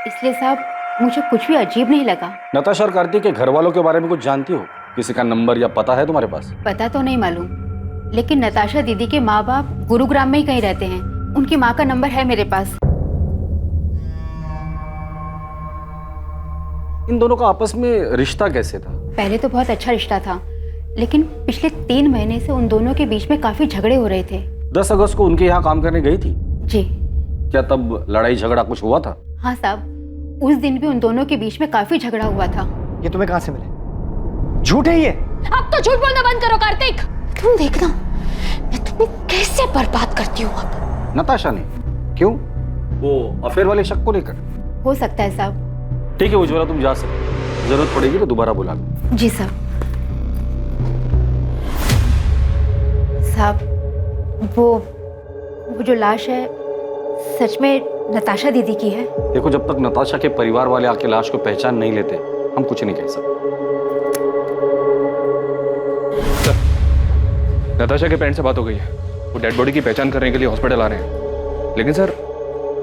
इसलिए साहब मुझे कुछ भी अजीब नहीं लगा। नताशा और कार्तिक के घर वालों के बारे में कुछ जानती हो? किसी का नंबर या पता है तुम्हारे पास? पता तो नहीं मालूम, लेकिन नताशा दीदी के माँ बाप गुरुग्राम में ही कहीं रहते हैं। उनकी माँ का नंबर है मेरे पास। इन दोनों का आपस में रिश्ता कैसे था? पहले तो बहुत अच्छा रिश्ता था, लेकिन पिछले 3 महीने से उन दोनों के बीच में काफी झगड़े हो रहे थे। 10 अगस्त को उनके यहाँ काम करने गई थी? जी। क्या तब लड़ाई झगड़ा कुछ हुआ था? हाँ साहब, उस दिन भी उन दोनों के बीच में काफी झगड़ा हुआ था। ये तुम्हें कहाँ से मिले? झूठ है ये। अब तो झूठ बोलना बंद करो कार्तिक। तुम देखना मैं तुम्हें कैसे बर्बाद करती हूँ अब। नताशा ने? क्यों? वो अफेयर वाले शक को लेकर? हो सकता है साहब। ठीक है उज्ज्वला, तुम जा सकते, जरूरत पड़ेगी तो दोबारा बुला लो। जी साहब। साहब, वो जो लाश है सच में नताशा दीदी की है? देखो, जब तक नताशा के परिवार वाले आके लाश को पहचान नहीं लेते हम कुछ नहीं कह सकते। नताशा के पेरेंट्स से बात हो गई है, वो डेड बॉडी की पहचान करने के लिए हॉस्पिटल आ रहे हैं। लेकिन सर,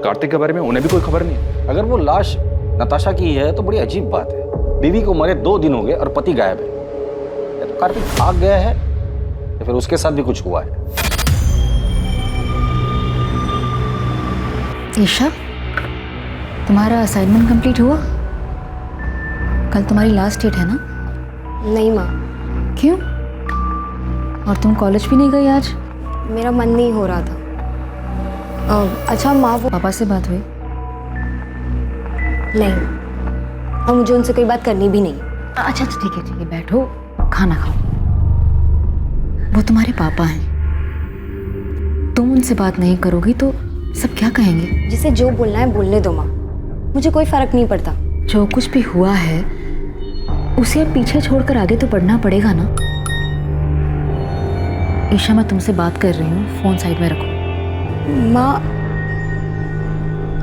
कार्तिक के बारे में उन्हें भी कोई खबर नहीं है। अगर वो लाश नताशा की है तो बड़ी अजीब बात है। बीवी को मरे 2 दिन हो गए और पति गायब है। या तो कार्तिक भाग गया है या फिर उसके साथ भी कुछ हुआ है। ईशा, तुम्हारा असाइनमेंट कंप्लीट हुआ? कल तुम्हारी लास्ट डेट है ना? नहीं माँ, क्यों? और तुम कॉलेज भी नहीं गई आज? मेरा मन नहीं हो रहा था। अच्छा माँ, वो पापा से बात हुई? नहीं, और मुझे उनसे कोई बात करनी भी नहीं। अच्छा ठीक है बैठो, खाना खाओ। वो तुम्हारे पापा हैं, तुम उनसे बात नहीं करोगी तो सब क्या कहेंगे? जिसे जो बोलना है बोलने दो माँ, मुझे कोई फर्क नहीं पड़ता। जो कुछ भी हुआ है उसे अब पीछे छोड़कर आगे तो बढ़ना पड़ेगा ना। ईशा, मैं तुमसे बात कर रही हूँ, फोन साइड में रखो। माँ,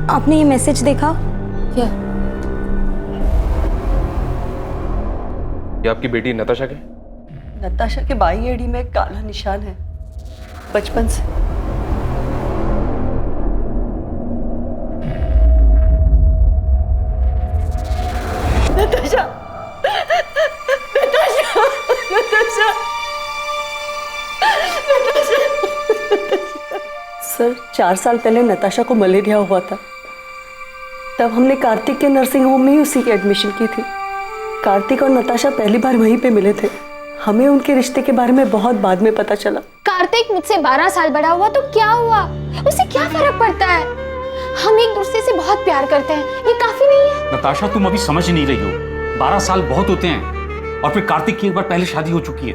आपने ये मैसेज देखा क्या? ये आपकी बेटी नताशा के? नताशा के बाई एड़ी में एक काला निशान है, बचपन से। नताशा, नताशा, नताशा, सर 4 साल पहले नताशा को मलेरिया हुआ था। तब हमने कार्तिक के नर्सिंग होम में ही उसी की एडमिशन की थी। कार्तिक और नताशा पहली बार वहीं पे मिले थे। हमें उनके रिश्ते के बारे में बहुत बाद में पता चला। कार्तिक मुझसे 12 साल बड़ा हुआ तो क्या हुआ, उसे क्या फर्क पड़ता है? हम एक दूसरे से बहुत प्यार करते हैं, ये काफी नहीं है? नताशा, तुम अभी समझ नहीं रही हो। 12 साल बहुत होते हैं, और फिर कार्तिक की एक बार पहले शादी हो चुकी है।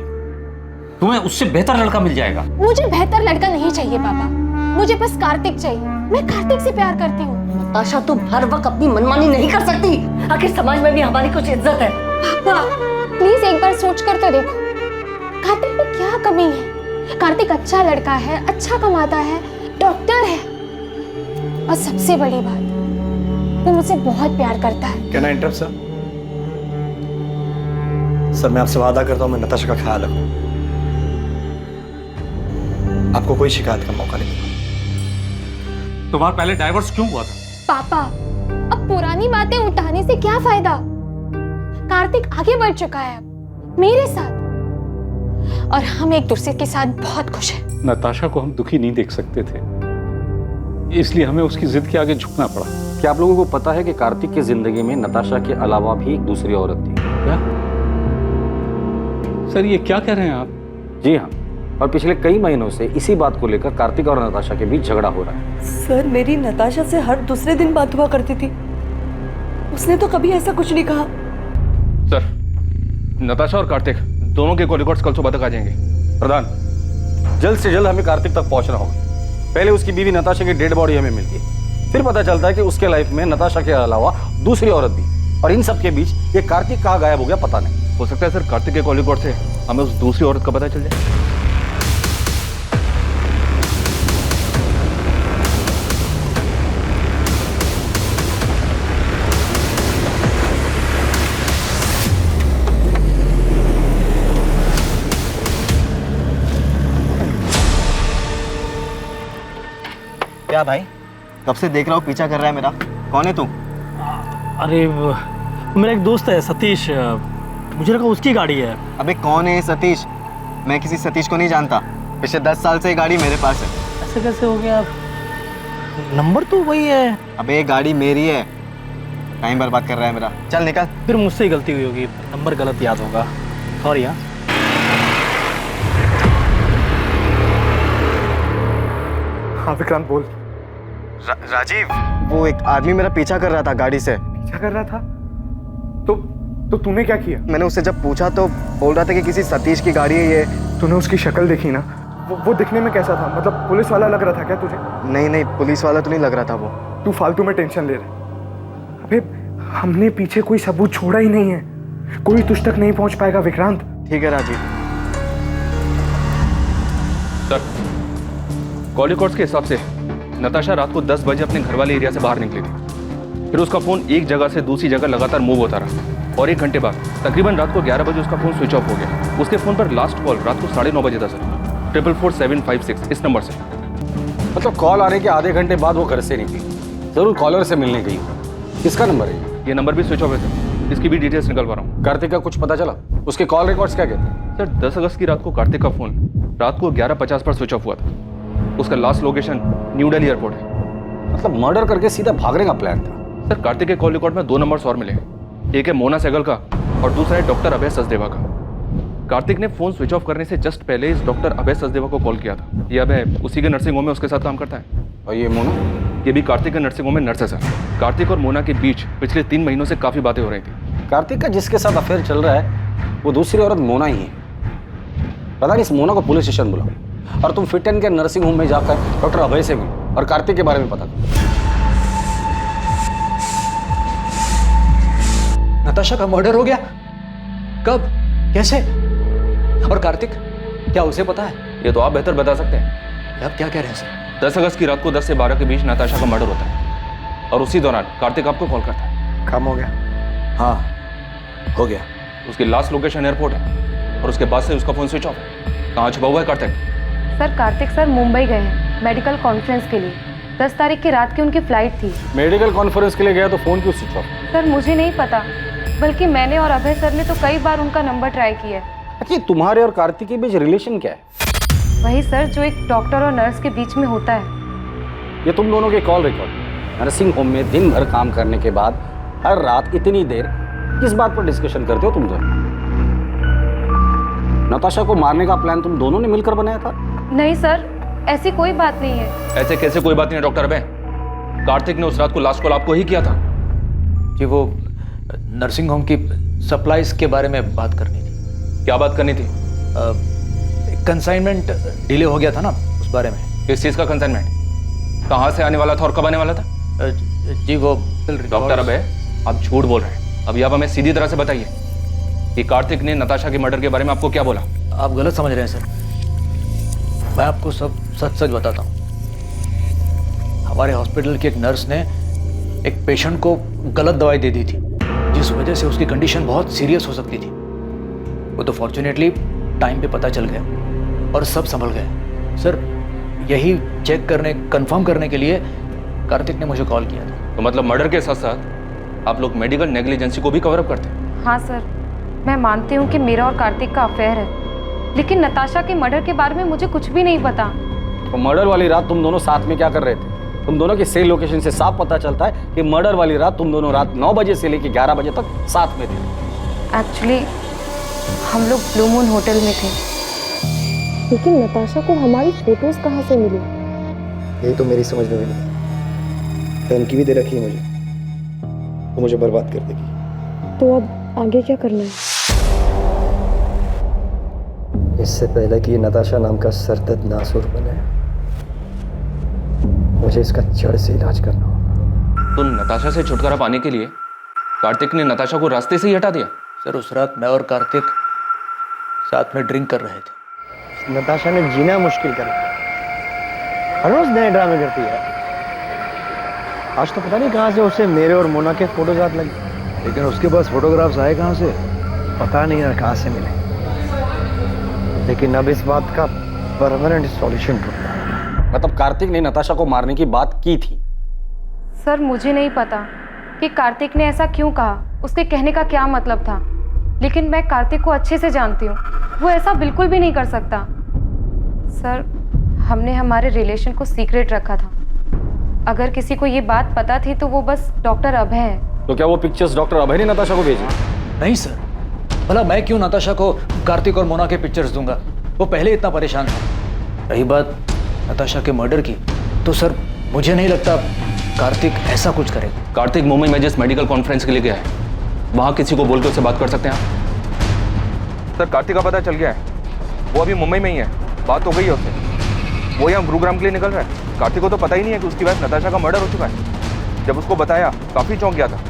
तुम्हें उससे बेहतर लड़का मिल जाएगा। मुझे बेहतर लड़का नहीं चाहिए पापा, मुझे बस कार्तिक चाहिए। मैं कार्तिक से प्यार करती हूँ। नताशा, तुम हर वक्त अपनी मनमानी नहीं कर सकती। आखिर समाज में भी हमारी कुछ इज्जत है। पापा प्लीज एक बार सोच कर तो देखो, कार्तिक में क्या कमी है? कार्तिक अच्छा लड़का है, अच्छा कमाता है, डॉक्टर है, और सबसे बड़ी बात, वो मुझसे बहुत प्यार करता है। Can I interrupt sir? Sir, मैं आपसे वादा करता हूँ मैं नताशा का ख्याल रखूँ। आपको कोई शिकायत का मौका नहीं दूंगा। तुम्हारा पहले डाइवोर्स क्यों हुआ था? पापा, अब पुरानी बातें उठाने से क्या फायदा? कार्तिक आगे बढ़ चुका है अब मेरे साथ, और हम एक दूसरे के साथ बहुत खुश हैं। नताशा को हम दुखी नहीं देख सकते थे, इसलिए हमें उसकी जिद के आगे झुकना पड़ा। क्या आप लोगों को पता है कि कार्तिक की जिंदगी में नताशा के अलावा भी एक दूसरी औरत थी? क्या? सर, ये क्या कह रहे हैं आप? जी हाँ, और पिछले कई महीनों से इसी बात को लेकर कार्तिक और नताशा के बीच झगड़ा हो रहा है। सर, मेरी नताशा से हर दूसरे दिन बात हुआ करती थी, उसने तो कभी ऐसा कुछ नहीं कहा। सर, नताशा और कार्तिक दोनों के कॉल रिकॉर्ड्स कल सुबह तक आ जाएंगे। प्रधान, जल्द से जल्द हमें कार्तिक तक पहुंचना होगा। पहले उसकी बीवी नताशा की डेड बॉडी हमें मिलती है, फिर पता चलता है कि उसके लाइफ में नताशा के अलावा दूसरी औरत भी, और इन सब के बीच ये कार्तिक कहाँ गायब हो गया पता नहीं। हो सकता है सर कार्तिक के कॉल रिकॉर्ड से हमें उस दूसरी औरत का पता चल जाए। क्या भाई, कब से देख रहा हूँ पीछा कर रहा है मेरा। कौन है तू? अरे मेरा एक दोस्त है सतीश, मुझे लगा उसकी गाड़ी है। अबे कौन है सतीश? मैं किसी सतीश को नहीं जानता। पिछले 10 साल से ये गाड़ी मेरे पास है। ऐसे कैसे हो गया? नंबर तो वही है। अबे ये गाड़ी मेरी है, टाइम बर्बाद कर रहा है मेरा। चल निकल। फिर मुझसे ही गलती हुई होगी, नंबर गलत याद होगा, सॉरी। हाँ हाँ विक्रांत बोल। राजीव, वो एक आदमी मेरा पीछा कर रहा था गाड़ी से। पीछा कर रहा था? तो तूने क्या किया? मैंने उससे जब पूछा तो बोल रहा था कि किसी सतीश की गाड़ी है ये। तूने उसकी शक्ल देखी ना? वो दिखने में कैसा था? मतलब पुलिस वाला लग रहा था क्या तुझे? नहीं, पुलिस वाला तो नहीं लग रहा था वो। तू फालतू में टेंशन ले रहा। अबे हमने पीछे कोई सबूत छोड़ा ही नहीं है, कोई तुझ तक नहीं पहुंच पाएगा विक्रांत। ठीक है राजीव। सर, कॉल रिकॉर्ड्स के हिसाब से नताशा रात को 10 बजे अपने घर वाले एरिया से बाहर निकली थी। फिर उसका फोन एक जगह से दूसरी जगह लगातार मूव होता रहा, और 1 घंटे बाद तकरीबन रात को 11 बजे उसका फोन स्विच ऑफ हो गया। उसके फोन पर लास्ट कॉल रात को 9:30 बजे था सर, 44756 इस नंबर से। मतलब कॉल आने के आधे घंटे बाद वो घर से निकली, जरूर कॉलर से मिलने गई। किसका नंबर है? ये नंबर भी स्विच ऑफ है सर, इसकी भी डिटेल्स निकलवा रहा हूँ। कार्तिक का कुछ पता चला? उसके कॉल रिकॉर्ड्स क्या कहते हैं? सर 10 अगस्त की रात को कार्तिक का फोन रात को 11:50 पर स्विच ऑफ हुआ था। उसका last location new Delhi airport है। मतलब मर्डर करके सीधा भागने का प्लान था। सर कार्तिक के कॉल रिकॉर्ड में 2 नंबर्स और मिले, एक है मोना सहगल का और दूसरा है डॉक्टर अभय सचदेवा का। कार्तिक ने फोन स्विच ऑफ करने से जस्ट पहले इस डॉक्टर अभय सचदेवा को कॉल किया था। ये अभय उसी के नर्सिंग होम में उसके साथ काम करता है। और ये मोना? ये भी कार्तिक के नर्सिंग होम में नर्स है सर। कार्तिक और मोना के बीच पिछले 3 महीनों से काफी बातें हो रही थी। कार्तिक का जिसके साथ अफेयर चल रहा है वो दूसरी औरत मोना ही है। पता नहीं, इस मोना को पुलिस स्टेशन बुलाओ और तुम फिट एंड के नर्सिंग होम में जाकर डॉक्टर अभय से मिलो और कार्तिक के बारे में पता करो। नताशा का मर्डर हो गया? कब? कैसे? और कार्तिक, क्या उसे पता है? ये तो आप बेहतर बता सकते हैं। आप क्या कह रहे हैं सर? 10 अगस्त की रात को 10 से 12 के बीच नताशा का मर्डर होता है और उसी दौरान कार्तिक आपको कॉल करता है। काम हो गया? हाँ, हो गया। उसकी लास्ट लोकेशन एयरपोर्ट है और उसके बाद से उसका फोन स्विच ऑफ है। कहाँ छुपा हुआ है कार्तिक? सर कार्तिक सर मुंबई गए हैं मेडिकल कॉन्फ्रेंस के लिए। 10 तारीख की रात की उनकी फ्लाइट थी। मेडिकल कॉन्फ्रेंस के लिए गया तो फोन क्यों स्विच ऑफ? सर मुझे नहीं पता, बल्कि मैंने और अभय सर ने तो कई बार उनका नंबर ट्राई किया है। अच्छा, तुम्हारे और कार्तिक के बीच रिलेशन क्या है? वही सर जो एक डॉक्टर और नर्स के बीच में होता है। ये तुम दोनों के कॉल रिकॉर्ड। नर्सिंग होम में दिन भर काम करने के बाद हर रात इतनी देर किस बात पर डिस्कशन करते हो तुम दोनों? नताशा को मारने का प्लान तुम दोनों ने मिलकर बनाया था? नहीं सर, ऐसी कोई बात नहीं है। ऐसे कैसे कोई बात नहीं है डॉक्टर अभय? कार्तिक ने उस रात को लास्ट कॉल आपको ही किया था। कि वो नर्सिंग होम की सप्लाईज के बारे में बात करनी थी। क्या बात करनी थी? कंसाइनमेंट डिले हो गया था ना, उस बारे में। किस चीज का कंसाइनमेंट? कहाँ से आने वाला था और कब आने वाला था? जी वो डॉक्टर अभय, आप झूठ बोल रहे हैं। अभी आप हमें सीधी तरह से बताइए कि कार्तिक ने नताशा के मर्डर के बारे में आपको क्या बोला? आप गलत समझ रहे हैं सर। मैं आपको सब सच सच बताता हूँ। हमारे हॉस्पिटल की एक नर्स ने एक पेशेंट को गलत दवाई दे दी थी, जिस वजह से उसकी कंडीशन बहुत सीरियस हो सकती थी। वो तो फॉर्चुनेटली टाइम पे पता चल गया और सब संभल गया। सर यही चेक करने, कंफर्म करने के लिए कार्तिक ने मुझे कॉल किया था। तो मतलब मर्डर के साथ साथ आप लोग मेडिकल नेग्लिजेंसी को भी कवर अप करते हैं? हाँ सर, मैं मानती हूँ कि मेरा और कार्तिक का अफेयर है, लेकिन नताशा के मर्डर के बारे में मुझे कुछ भी नहीं पता। तो मर्डर वाली रात तुम दोनों साथ में क्या कर रहे थे? तुम दोनों की सेल लोकेशन से साफ पता चलता है कि मर्डर वाली रात तुम दोनों रात 9 बजे से लेकर 11 बजे तक साथ में थे। एक्चुअली हम लोग ब्लू मून होटल में थे। लेकिन नताशा को हमारी फोटोज कहाँ से मिली? यही तो मेरी समझ में भी नहीं। धमकी भी दे रखी है मुझे, वो मुझे बर्बाद कर देगी। तो अब आगे क्या करना है? इससे पहले कि नताशा नाम का सरदर्द नासुर बने, मुझे इसका जड़ से इलाज करना होगा। तो नताशा से छुटकारा पाने के लिए कार्तिक ने नताशा को रास्ते से ही हटा दिया? सर उस रात मैं और कार्तिक साथ में ड्रिंक कर रहे थे। नताशा ने जीना मुश्किल कर दिया। हर रोज नए ड्रामे करती है। आज तो पता नहीं कहाँ से उसे मेरे और मोना के फोटोज हाथ लगे। लेकिन उसके पास फोटोग्राफ्स आए कहाँ से? पता नहीं यार कहाँ से मिले। लेकिन अब इस बात का परमानेंट सॉल्यूशन ढूंढना है। मतलब कार्तिक ने नताशा को मारने की बात की थी? सर मुझे नहीं पता कि कार्तिक ने ऐसा क्यों कहा, उसके कहने का क्या मतलब था, लेकिन मैं कार्तिक को अच्छे से जानती हूँ। वो ऐसा बिल्कुल भी नहीं कर सकता। सर हमने हमारे रिलेशन को सीक्रेट रखा था। अगर किसी को ये बात पता थी तो वो बस डॉक्टर अभय है। तो क्या वो पिक्चर्स डॉक्टर अभय ने नताशा को भेजी? नहीं सर, भला मैं क्यों नताशा को कार्तिक और मोना के पिक्चर्स दूंगा? वो पहले इतना परेशान था। रही बात नताशा के मर्डर की, तो सर मुझे नहीं लगता कार्तिक ऐसा कुछ करेगा। कार्तिक मुंबई में जिस मेडिकल कॉन्फ्रेंस के लिए गया है, वहाँ किसी को बोल के उससे बात कर सकते हैं आप? सर कार्तिक का पता चल गया है, वो अभी मुंबई में ही है। बात हो गई है उससे, वो यहाँ गुरुग्राम के लिए निकल रहा है। कार्तिक को तो पता ही नहीं है कि उसकी वाइफ नताशा का मर्डर हो चुका है। जब उसको बताया काफी चौंक गया था।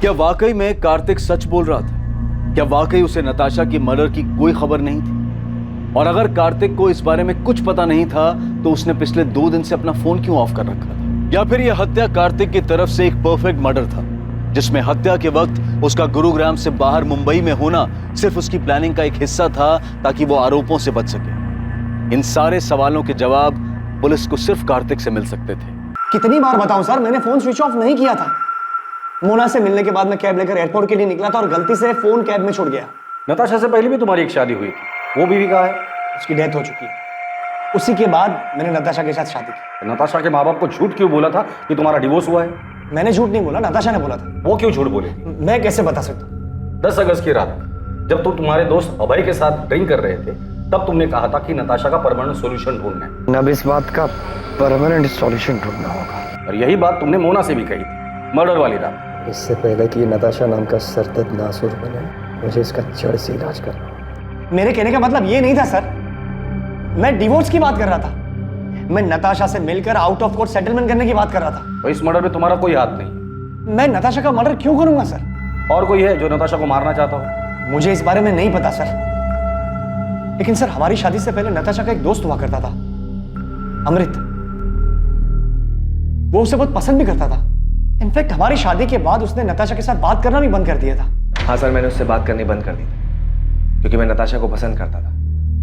क्या वाकई में कार्तिक सच बोल रहा था? क्या वाकई उसे नताशा की मर्डर की कोई खबर नहीं थी? और अगर कार्तिक को इस बारे में कुछ पता नहीं था तो उसने पिछले 2 दिन से अपना फोन क्यों ऑफ कर रखा था? या फिर यह हत्या कार्तिक की तरफ से एक परफेक्ट मर्डर था, जिसमें हत्या के वक्त उसका गुरुग्राम से बाहर मुंबई में होना सिर्फ उसकी प्लानिंग का एक हिस्सा था ताकि वो आरोपों से बच सके? इन सारे सवालों के जवाब पुलिस को सिर्फ कार्तिक से मिल सकते थे। कितनी बार बताऊं सर, मैंने फोन स्विच ऑफ नहीं किया था। मोना से मिलने के बाद मैं कैब लेकर एयरपोर्ट के लिए निकला था और गलती से फोन कैब में छूट गया। नताशा से पहले भी तुम्हारी एक शादी हुई थी, वो बीवी कहाँ है? उसकी डेथ हो चुकी है। उसी के बाद मैंने नताशा के साथ शादी की। नताशा के माँ बाप को झूठ क्यों बोला था कि तुम्हारा डिवोर्स हुआ है? मैंने झूठ नहीं बोला, नताशा ने बोला था। वो क्यों झूठ बोले? मैं कैसे बता सकता हूँ? 10 अगस्त की रात जब तुम तुम्हारे दोस्त अभय के साथ ड्रिंक कर रहे थे, तब तुमने कहा था कि नताशा का परमानेंट सॉल्यूशन ढूंढना है। अब इस बात का परमानेंट सॉल्यूशन ढूंढना होगा। और यही बात तुमने मोना से भी कही थी मर्डर वाली रात। इससे पहले कि नताशा नाम का सरदर्द नासुर बने, मुझे इसका जड़ से इलाज करना। मेरे कहने का मतलब ये नहीं था सर, मैं डिवोर्स की बात कर रहा था। मैं नताशा से मिलकर आउट ऑफ कोर्ट सेटलमेंट करने की बात कर रहा था। तो इस मर्डर में तुम्हारा कोई हाथ नहीं। मैं नताशा का मर्डर क्यों करूंगा सर? और कोई है जो नताशा को मारना चाहता हो? मुझे इस बारे में नहीं पता सर, लेकिन सर हमारी शादी से पहले नताशा का एक दोस्त हुआ करता था, अमृत। वो उसे बहुत पसंद भी करता था। इनफैक्ट हमारी शादी के बाद उसने नताशा के साथ बात करना भी बंद कर दिया था। हाँ सर, मैंने उससे बात करनी बंद कर दी थी क्योंकि मैं नताशा को पसंद करता था,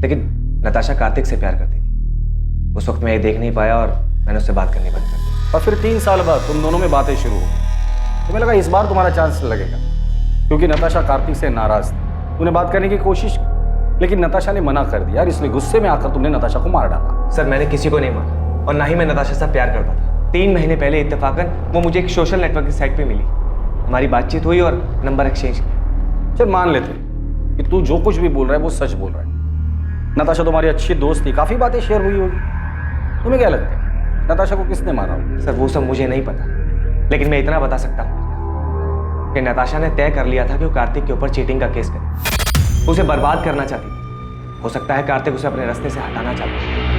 लेकिन नताशा कार्तिक से प्यार करती थी। उस वक्त मैं ये देख नहीं पाया और मैंने उससे बात करनी बंद कर दी। और फिर 3 साल बाद तुम दोनों में बातें शुरू हो गई। तुम्हें लगा इस बार तुम्हारा चांस लगेगा, क्योंकि नताशा कार्तिक से नाराज थी। तूने बात करने की कोशिश की, लेकिन नताशा ने मना कर दिया और इसलिए गुस्से में आकर तुमने नताशा को मार डाला। सर मैंने किसी को नहीं मारा और ना ही मैं नताशा से प्यार करता था। 3 महीने पहले इत्तेफाकन वो मुझे एक सोशल नेटवर्क की साइट पे मिली। हमारी बातचीत हुई और नंबर एक्सचेंज किया। चल मान लेते कि तू जो कुछ भी बोल रहा है वो सच बोल रहा है। नताशा तुम्हारी अच्छी दोस्त थी, काफी बातें शेयर हुई होगी। तुम्हें क्या लगता है नताशा को किसने मारा होगा? सर वो सब मुझे नहीं पता, लेकिन मैं इतना बता सकता हूँ कि नताशा ने तय कर लिया था कि वो कार्तिक के ऊपर चीटिंग का केस करे। उसे बर्बाद करना चाहती थी। हो सकता है कार्तिक उसे अपने रास्ते से हटाना चाहता है।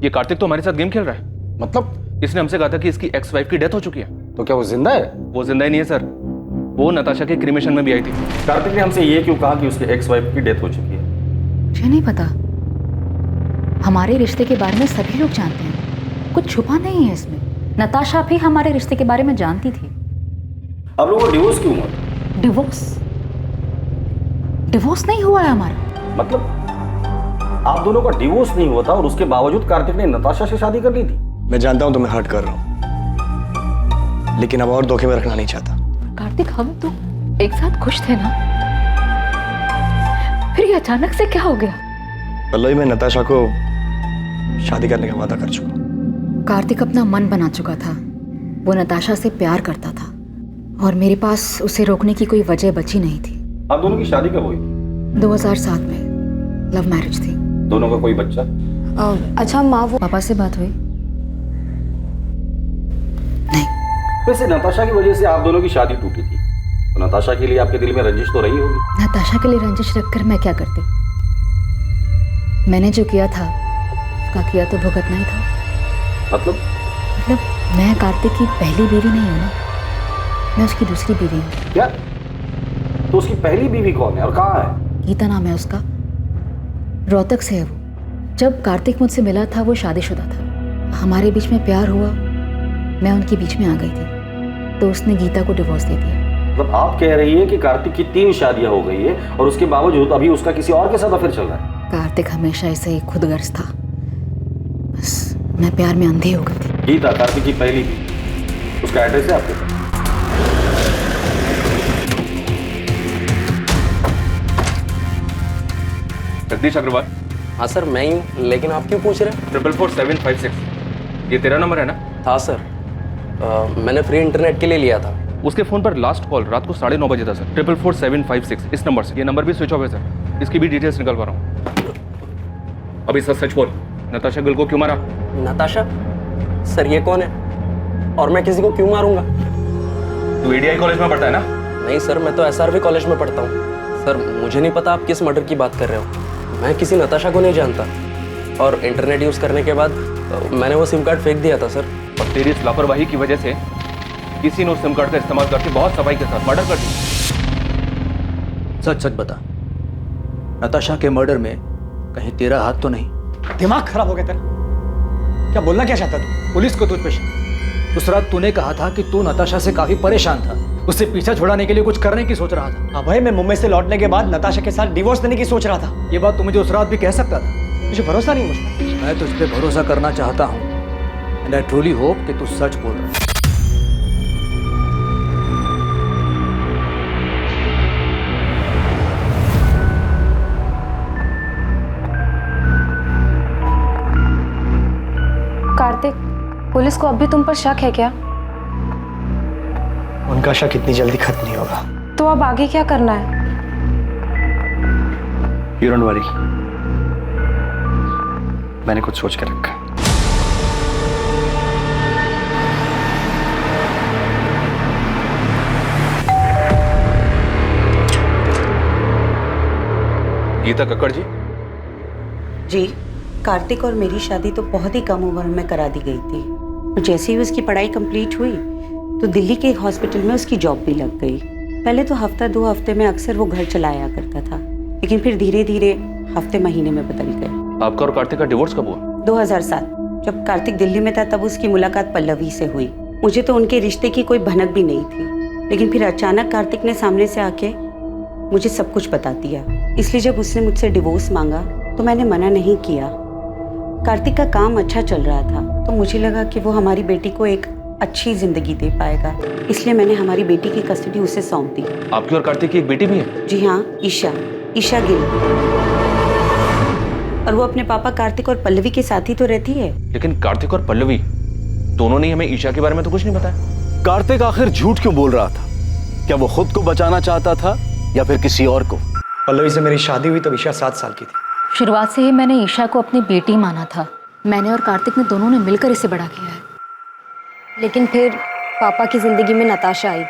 ये कार्तिक तो हमारे साथ गेम खेल रहा है। मतलब? इसने हमसे कहा था कि इसकी एक्स वाइफ की डेथ हो चुकी है। तो क्या वो जिंदा है? वो जिंदा ही नहीं है सर, वो नताशा के क्रिमेशन में भी आई थी। कार्तिक ने हमसे ये क्यों कहा कि उसके एक्स वाइफ की डेथ हो चुकी है? मुझे नहीं पता। हमारे रिश्ते के बारे में सभी लोग जानते हैं, कुछ छुपा नहीं है इसमें। नताशा भी हमारे रिश्ते के बारे में जानती थी। अब लोगों को डिवोर्स क्यों हुआ? डिवोर्स नहीं हुआ है हमारा। मतलब आप दोनों का डिवोर्स नहीं हुआ था और उसके बावजूद कार्तिक ने नताशा से शादी कर ली थी। मैं जानता हूं तुम्हें हर्ट कर रहा हूं, लेकिन अब और धोखे में रखना नहीं चाहता। कार्तिक हम तो एक साथ खुश थे ना, फिर ये अचानक से क्या हो गया? पल्लवी, मैं नताशा को शादी करने का वादा कर चुका हूं। कार्तिक अपना मन बना चुका था। वो नताशा से प्यार करता था और मेरे पास उसे रोकने की कोई वजह बची नहीं थी। आप दोनों की शादी कब हुई थी? 2007 में लव मैरिज थी। दोनों का कोई बच्चा? अच्छा माँ, वो पापा से बात हुई? वैसे नताशा की वजह से आप दोनों की शादी टूटी थी, तो नताशा के लिए आपके दिल में रंजिश तो रही होगी। नताशा के लिए रंजिश रखकर मैं क्या करती? मैंने जो किया था उसका किया तो भुगतना ही था। मतलब मैं कार्तिक की पहली बीवी नहीं हूँ ना, मैं उसकी दूसरी बीवी हूँ। क्या? तो उसकी पहली बीवी कौन है और कहाँ है? गीता नाम है उसका, रोहतक से है वो। जब कार्तिक मुझसे मिला था वो शादीशुदा था। हमारे बीच में प्यार हुआ, मैं उनके बीच में आ गई थी, तो उसने गीता को डिवोर्स दे दिया। मतलब आप कह रही है कि कार्तिक की 3 शादियां हो गई है और उसके बावजूद अभी उसका किसी और के साथ अफेयर चल रहा है? कार्तिक हमेशा ऐसे ही खुदगर्ज था, बस मैं प्यार में अंधी हो गई थी। गीता कार्तिक की पहली बीवी, उसका एड्रेस है आपके पास? जगदीश अग्रवाल। हाँ सर मैं ही हूँ, लेकिन आप क्यों पूछ रहे हैं? 444756 ये तेरा नंबर है ना? हाँ सर, मैंने फ्री इंटरनेट के लिए लिया था। उसके फोन पर लास्ट कॉल रात को 9:30 बजे था सर। 444756 इस नंबर से। ये नंबर भी स्विच ऑफ है सर, इसकी भी डिटेल्स निकलवा रहा हूँ। अभी सच सच बोल, नताशा गिल को क्यों मारा? नताशा? सर ये कौन है और मैं किसी को क्यों मारूंगा? तू एडीआई कॉलेज में पढ़ता है ना? नहीं सर, मैं तो एसआरवी कॉलेज में पढ़ता हूँ। सर मुझे नहीं पता आप किस मर्डर की बात कर रहे हो। मैं किसी नताशा को नहीं जानता और इंटरनेट यूज़ करने के बाद मैंने वो सिम कार्ड फेंक दिया था सर। और तेरी इस लापरवाही की वजह से किसी ने उस सिम कार्ड का इस्तेमाल करके बहुत सफाई के साथ मर्डर कर दिया। सच सच बता, नताशा के मर्डर में कहीं तेरा हाथ तो नहीं? दिमाग खराब हो गया तेरा? क्या बोलना क्या चाहता तू? पुलिस को तुझ पे शक। उस रात तूने कहा था कि तू नताशा से काफी परेशान था, उससे पीछा छुड़ाने के लिए कुछ करने की सोच रहा था। अभय, मैं मुंबई से लौटने के बाद नताशा के साथ डिवोर्स देने की सोच रहा था। ये बात तू मुझे उस रात भी कह सकता था। मुझे भरोसा नहीं मुझ पर। मैं तुझ पे भरोसा करना चाहता हूँ एंड आई ट्रूली होप कि तू सच बोल रहा है। पुलिस को अब भी तुम पर शक है क्या? उनका शक इतनी जल्दी खत्म नहीं होगा। तो अब आगे क्या करना है? यू डोंट वरी, मैंने कुछ सोच कर रखा है। गीता कक्कड़ जी। जी, कार्तिक और मेरी शादी तो बहुत ही कम उम्र में करा दी गई थी और जैसे ही उसकी पढ़ाई कंप्लीट हुई तो दिल्ली के एक हॉस्पिटल में उसकी जॉब भी लग गई। पहले तो हफ्ता 2 हफ्ते में अक्सर वो घर चला आया करता था, लेकिन फिर धीरे धीरे हफ्ते महीने में बदल गए। आपका और कार्तिक का डिवोर्स कब हुआ? 2007 जब कार्तिक दिल्ली में था तब उसकी मुलाकात पल्लवी से हुई। मुझे तो उनके रिश्ते की कोई भनक भी नहीं थी, लेकिन फिर अचानक कार्तिक ने सामने से आके मुझे सब कुछ बता दिया। इसलिए जब उसने मुझसे डिवोर्स मांगा तो मैंने मना नहीं किया। कार्तिक का काम अच्छा चल रहा था तो मुझे लगा कि वो हमारी बेटी को एक अच्छी जिंदगी दे पाएगा, इसलिए मैंने हमारी बेटी की कस्टडी उसे सौंप दी। आपकी और कार्तिक की एक बेटी भी है? जी हाँ, ईशा गिल। और वो अपने पापा कार्तिक और पल्लवी के साथ ही तो रहती है। लेकिन कार्तिक और पल्लवी दोनों ने हमें ईशा के बारे में तो कुछ नहीं बताया। कार्तिक आखिर झूठ क्यों बोल रहा था? क्या वो खुद को बचाना चाहता था या फिर किसी और को? पल्लवी से मेरी शादी हुई तब ईशा 7 साल की थी। शुरुआत से ही मैंने ईशा को अपनी बेटी माना था। मैंने और कार्तिक ने दोनों ने मिलकर इसे बड़ा किया है। लेकिन फिर पापा की जिंदगी में नताशा आई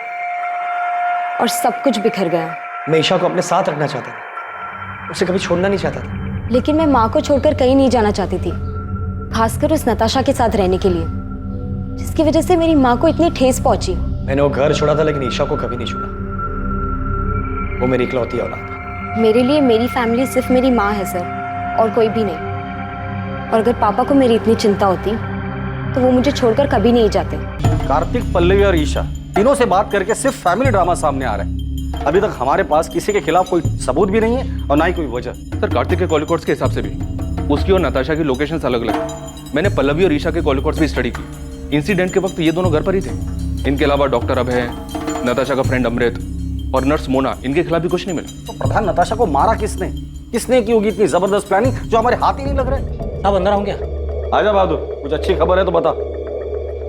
और सब कुछ बिखर गया। मैं ईशा को अपने साथ रखना चाहता था, उसे कभी छोड़ना नहीं चाहता था। लेकिन मैं माँ को छोड़कर कहीं नहीं जाना चाहती थी, खासकर उस नताशा के साथ रहने के लिए, जिसकी वजह से मेरी माँ को इतनी ठेस पहुंची। मैंने वो घर छोड़ा था लेकिन ईशा को कभी नहीं छोड़ा। वो मेरी इकलौती औलाद है। मेरे लिए मेरी फैमिली सिर्फ मेरी माँ है सर, और कोई भी नहीं। और अगर पापा को मेरी इतनी चिंता होती तो वो मुझे छोड़कर कभी नहीं जाते। कार्तिक, पल्लवी और ईशा तीनों से बात करके सिर्फ फैमिली ड्रामा सामने आ रहा है। अभी तक हमारे पास किसी के खिलाफ कोई सबूत भी नहीं है और ना ही कोई वजह। सर, कार्तिक के कॉल रिकॉर्ड्स के हिसाब से भी उसकी और नताशा की लोकेशंस अलग अलग है। मैंने पल्लवी और ईशा के कॉल रिकॉर्ड्स भी स्टडी की। इंसिडेंट के वक्त ये दोनों घर पर ही थे। इनके अलावा डॉक्टर अभय, नताशा का फ्रेंड अमृत और नर्स मोना, इनके खिलाफ भी कुछ नहीं मिला। तो प्रधान, नताशा को मारा किसने? किसने की होगी इतनी जबरदस्त प्लानिंग जो हमारे हाथ ही नहीं लग रहे? साहब अंदर आऊं क्या? आजा बहादुर, कुछ अच्छी खबर है तो बता।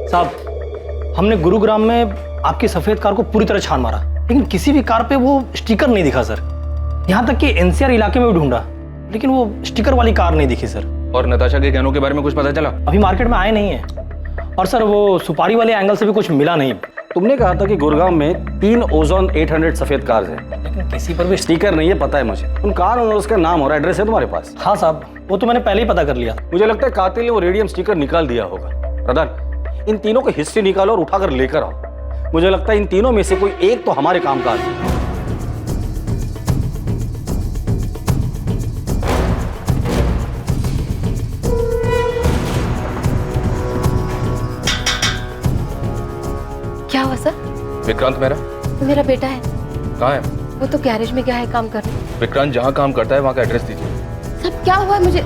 साहब, हमने गुरुग्राम में आपकी सफेद कार को पूरी तरह छान मारा, लेकिन किसी भी कार पे वो स्टिकर नहीं दिखा सर। यहाँ तक कि एनसीआर इलाके में भी ढूंढा, लेकिन वो स्टिकर वाली कार नहीं दिखी सर। और नताशा के गहनों के बारे में कुछ पता चला? अभी मार्केट में आए नहीं है। और सर, वो सुपारी वाले एंगल से भी कुछ मिला नहीं। तुमने कहा था कि गुड़गांव में 3 ओजोन 800 सफेद कार्स हैं, लेकिन किसी पर भी स्टिकर नहीं है, पता है मुझे। उन कार ओनर्स का नाम और एड्रेस है तुम्हारे पास? हाँ साहब, वो तो मैंने पहले ही पता कर लिया। मुझे लगता है कातिल ने वो रेडियम स्टिकर निकाल दिया होगा। प्रधान, इन तीनों की हिस्ट्री निकालो और उठाकर लेकर आओ। मुझे लगता है इन तीनों में से कोई एक तो हमारे काम का आदमी है। क्या हुआ सर? विक्रांत मेरा बेटा है। कहाँ है? वो तो गैरेज में गया है काम करने। विक्रांत जहाँ काम करता है वहाँ का एड्रेस दीजिए। सब क्या हुआ है मुझे?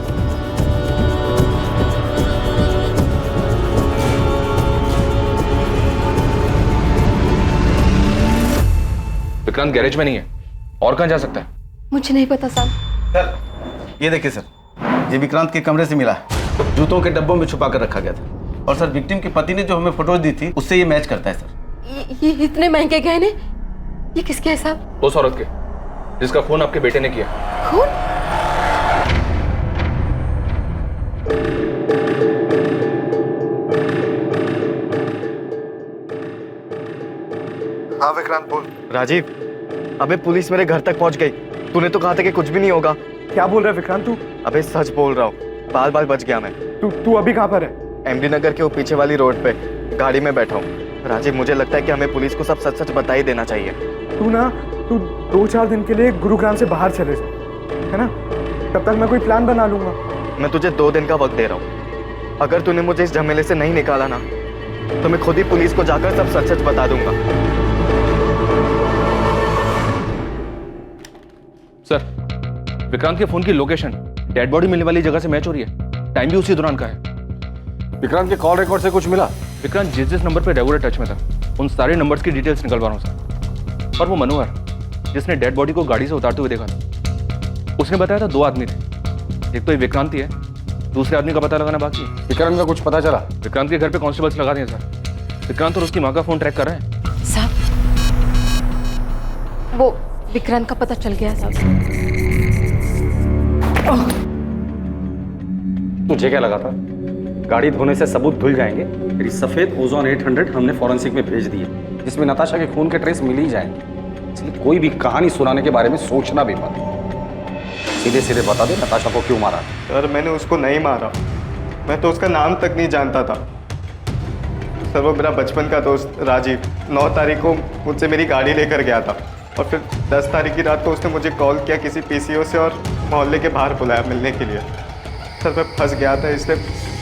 विक्रांत गैरेज में नहीं है, और कहाँ जा सकता है? मुझे नहीं पता साहब। सर, ये देखिए सर, ये विक्रांत के कमरे से मिला है। जूतों के डब्बों में छुपा कर रखा गया था। और सर, विक्टिम के पति ने जो हमें फोटोज दी थी उससे ये मैच करता है सर। ये इतने महंगे गहने, ये किसके है साहब? उस औरत के जिसका खून आपके बेटे ने किया। खून? हाँ विक्रांत बोल। राजीव, अबे पुलिस मेरे घर तक पहुंच गई। तूने तो कहा था कि कुछ भी नहीं होगा। क्या बोल रहा है विक्रांत तू? अबे सच बोल रहा हूँ, बाल बाल बच गया मैं। तू अभी कहाँ पर है? एमडी नगर के वो पीछे वाली रोड पे गाड़ी में बैठा हूँ। राजीव, मुझे लगता है कि हमें पुलिस को सब सच सच बता ही देना चाहिए। तू 2-4 दिन के लिए गुरुग्राम से बाहर चले जा, है ना? तब तक मैं कोई प्लान बना लूंगा। मैं तुझे 2 दिन का वक्त दे रहा हूँ। अगर तूने मुझे इस झमेले से नहीं निकाला ना तो मैं खुद ही पुलिस को जाकर सब सच सच बता दूंगा। सर, विक्रांत के फोन की लोकेशन डेड बॉडी मिलने वाली जगह से मैच हो रही है। टाइम भी उसी दौरान का है। विक्रांत के कॉल रिकॉर्ड से कुछ मिला? विक्रांत जिस नंबर पे रेगुलर टच में था उन सारे नंबर्स की डिटेल्स निकलवा रहा हूँ सर। और वो मनोहर जिसने डेड बॉडी को गाड़ी से उतारते हुए देखा था, उसने बताया था 2 आदमी थे। एक तो ये विक्रांति है दूसरे आदमी का पता लगाना बाकी है। विक्रांत का कुछ पता चला? विक्रांत के घर पे कांस्टेबल्स लगा दिए सर। विक्रांत और उसकी माँ का फोन ट्रैक कर रहे हैं। साहब, वो विक्रांत का पता चल गया साहब। तुझे क्या लगा था गाड़ी धोने से सबूत धुल जाएंगे? तेरी सफेद ओजोन 800 हमने फॉरेंसिक में भेज दी है, जिसमें नताशा के खून के ट्रेस मिल ही जाएंगे। इसलिए कोई भी कहानी सुनाने के बारे में सोचना भी मत। सीधे सीधे बता दे नताशा को क्यों मारा। सर मैंने उसको नहीं मारा, मैं तो उसका नाम तक नहीं जानता था। सर वो मेरा बचपन का दोस्त राजीव 9 तारीख को मुझसे मेरी गाड़ी लेकर गया था और फिर 10 तारीख की रात को उसने मुझे कॉल किया किसी पीसीओ से और मोहल्ले के बाहर बुलाया मिलने के लिए। सर मैं फंस गया था, इसलिए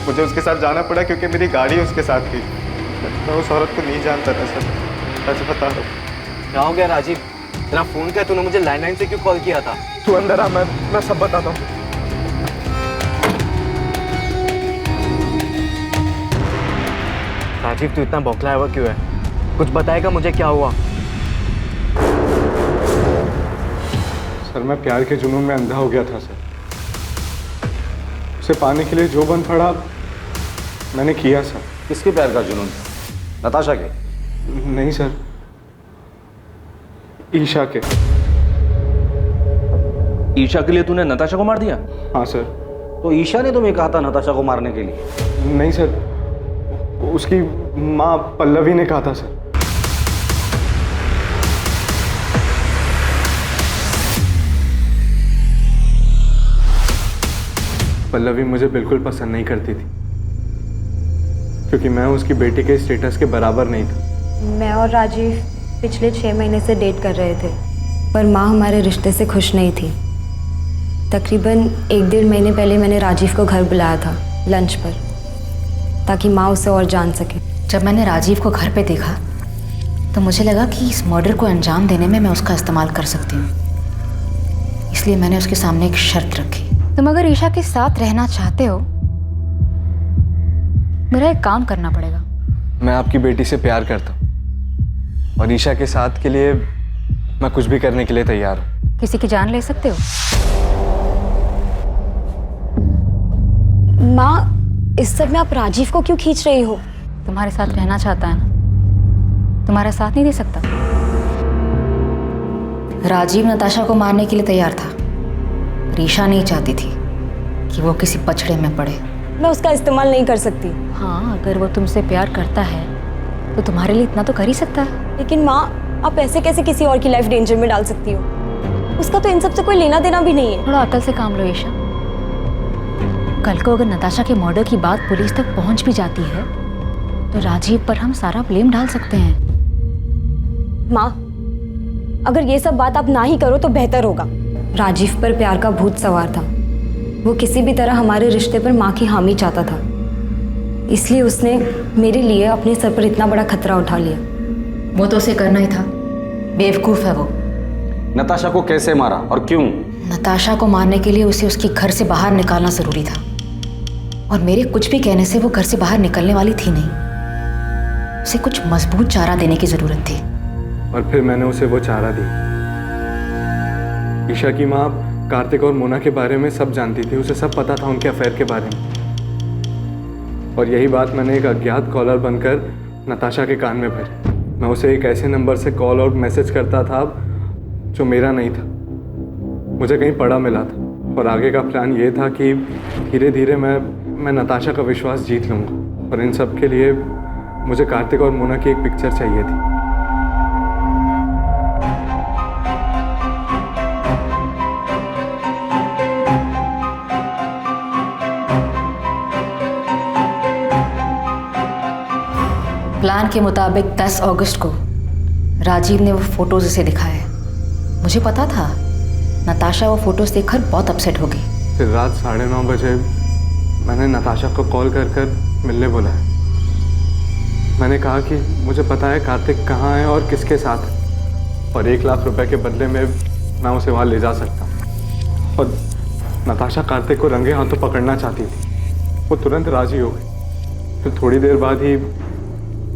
मुझे उसके साथ जाना पड़ा क्योंकि मेरी गाड़ी उसके साथ थी। मैं उस औरत को नहीं जानता था सर, सच बता रहा हूँ। क्या हो गया राजीव? तेरा फोन क्या, तूने मुझे लैंडलाइन से क्यों कॉल किया था? तू अंदर आ, मैं सब बताता हूँ। राजीव तू इतना बौखलाया हुआ क्यों है? कुछ बताएगा मुझे क्या हुआ? सर मैं प्यार के जुनून में अंधा हो गया था सर। उसे पाने के लिए जो बन पड़ा मैंने किया सर। किसके प्यार का जुनून था? नताशा के? नहीं सर, ईशा के। ईशा के लिए तूने नताशा को मार दिया? हाँ सर। तो ईशा ने तुम्हें कहा था नताशा को मारने के लिए? नहीं सर, उसकी माँ पल्लवी ने कहा था सर। पल्लवी मुझे बिल्कुल पसंद नहीं करती थी क्योंकि मैं उसकी बेटी के स्टेटस के बराबर नहीं था। मैं और राजीव पिछले 6 महीने से डेट कर रहे थे, पर माँ हमारे रिश्ते से खुश नहीं थी। तकरीबन 1-1.5 महीने पहले मैंने राजीव को घर बुलाया था लंच पर, ताकि माँ उसे और जान सके। जब मैंने राजीव को घर पे देखा तो मुझे लगा कि इस मर्डर को अंजाम देने में मैं उसका इस्तेमाल कर सकती हूँ। इसलिए मैंने उसके सामने एक शर्त रखी। तुम अगर ईशा के साथ रहना चाहते हो, मेरा एक काम करना पड़ेगा। मैं आपकी बेटी से प्यार करता हूँ और ईशा के साथ के लिए मैं कुछ भी करने के लिए तैयार हूँ। किसी की जान ले सकते हो? माँ, इस सब में आप राजीव को क्यों खींच रही हो? तुम्हारे साथ रहना चाहता है ना, तुम्हारा साथ नहीं दे सकता। राजीव नताशा को मारने के लिए तैयार था, ईशा नहीं चाहती थी कि वो किसी पछड़े में पड़े। मैं उसका इस्तेमाल नहीं कर सकती। हाँ, अगर वो तुमसे प्यार करता है तो तुम्हारे लिए इतना तो कर ही सकता है। लेकिन माँ, आप ऐसे कैसे किसी और की लाइफ डेंजर में डाल सकती हो? उसका तो इन सब से कोई लेना देना भी नहीं है। थोड़ा अकल से काम लो ईशा। कल को अगर नताशा के मर्डर की बात पुलिस तक पहुंच भी जाती है तो राजीव पर हम सारा ब्लेम डाल सकते हैं। माँ, अगर ये सब बात आप ना ही करो तो बेहतर होगा। राजीव पर प्यार का भूत सवार था। वो किसी भी तरह हमारे रिश्ते पर माँ की हामी चाहता था, इसलिए उसने मेरे लिए अपने सर पर इतना बड़ा खतरा उठा लिया। वो तो उसे करना ही था, बेवकूफ़ है वो। नताशा को कैसे मारा और क्यों? नताशा को मारने के लिए उसे उसके घर से बाहर निकालना ज़रूरी था, और मेरे कुछ भी कहने से वो घर से बाहर निकलने वाली थी नहीं। उसे कुछ मजबूत चारा देने की ज़रूरत थी। और फिर मैंने उसे वो चारा दी। ईशा की माँ कार्तिक और मोना के बारे में सब जानती थी, उसे सब पता था उनके अफेयर के बारे में। और यही बात मैंने एक अज्ञात कॉलर बनकर नताशा के कान में भरी। मैं उसे एक ऐसे नंबर से कॉल और मैसेज करता था जो मेरा नहीं था, मुझे कहीं पड़ा मिला था। और आगे का प्लान ये था कि धीरे धीरे मैं नताशा का विश्वास जीत लूँगा। और इन सब के लिए मुझे कार्तिक और मोना की एक पिक्चर चाहिए थी। प्लान के मुताबिक 10 अगस्त को राजीव ने वो फोटोज उसे दिखाए। मुझे पता था नताशा वो फोटोज देखकर बहुत अपसेट होगी। फिर रात 9:30 बजे मैंने नताशा को कॉल कर मिलने बुलाया। मैंने कहा कि मुझे पता है कार्तिक कहाँ है और किसके साथ है, और 1 लाख रुपए के बदले में मैं उसे वहाँ ले जा सकता हूँ। और नताशा कार्तिक को रंगे हाथों पकड़ना चाहती थी। वो तुरंत राजी हो गई। फिर थोड़ी देर बाद ही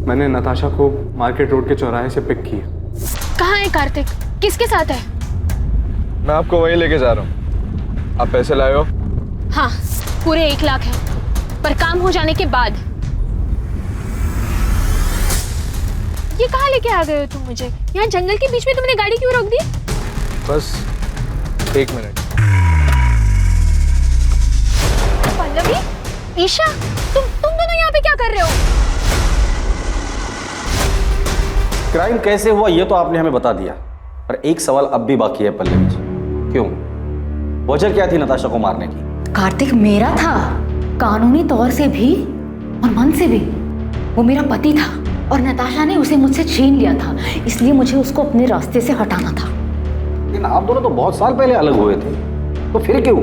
मैंने नताशा को मार्केट रोड के चौराहे से पिक किया। कहाँ है कार्तिक? किसके साथ है? मैं आपको वहीं लेके जा रहा हूँ। आप पैसे लाए हो? हाँ, पूरे 1 लाख है, पर काम हो जाने के बाद। ये कहाँ लेके आ गए हो तुम मुझे? यहाँ जंगल के बीच में तुमने गाड़ी क्यों रोक दी? बस 1 मिनट। पल्लवी, ईशा, तुम दोनों यहाँ पे क्या कर रहे हो? क्राइम कैसे हुआ ये तो आपने हमें बता दिया, पर एक सवाल अब भी बाकी है पल्लवी जी। क्यों? वजह क्या थी नताशा को मारने की? कार्तिक मेरा था, कानूनी तौर से भी और मन से भी। वो मेरा पति था और नताशा ने उसे मुझसे छीन लिया था, इसलिए मुझे उसको अपने रास्ते से हटाना था। लेकिन आप दोनों तो बहुत साल पहले अलग हुए थे, तो फिर क्यों?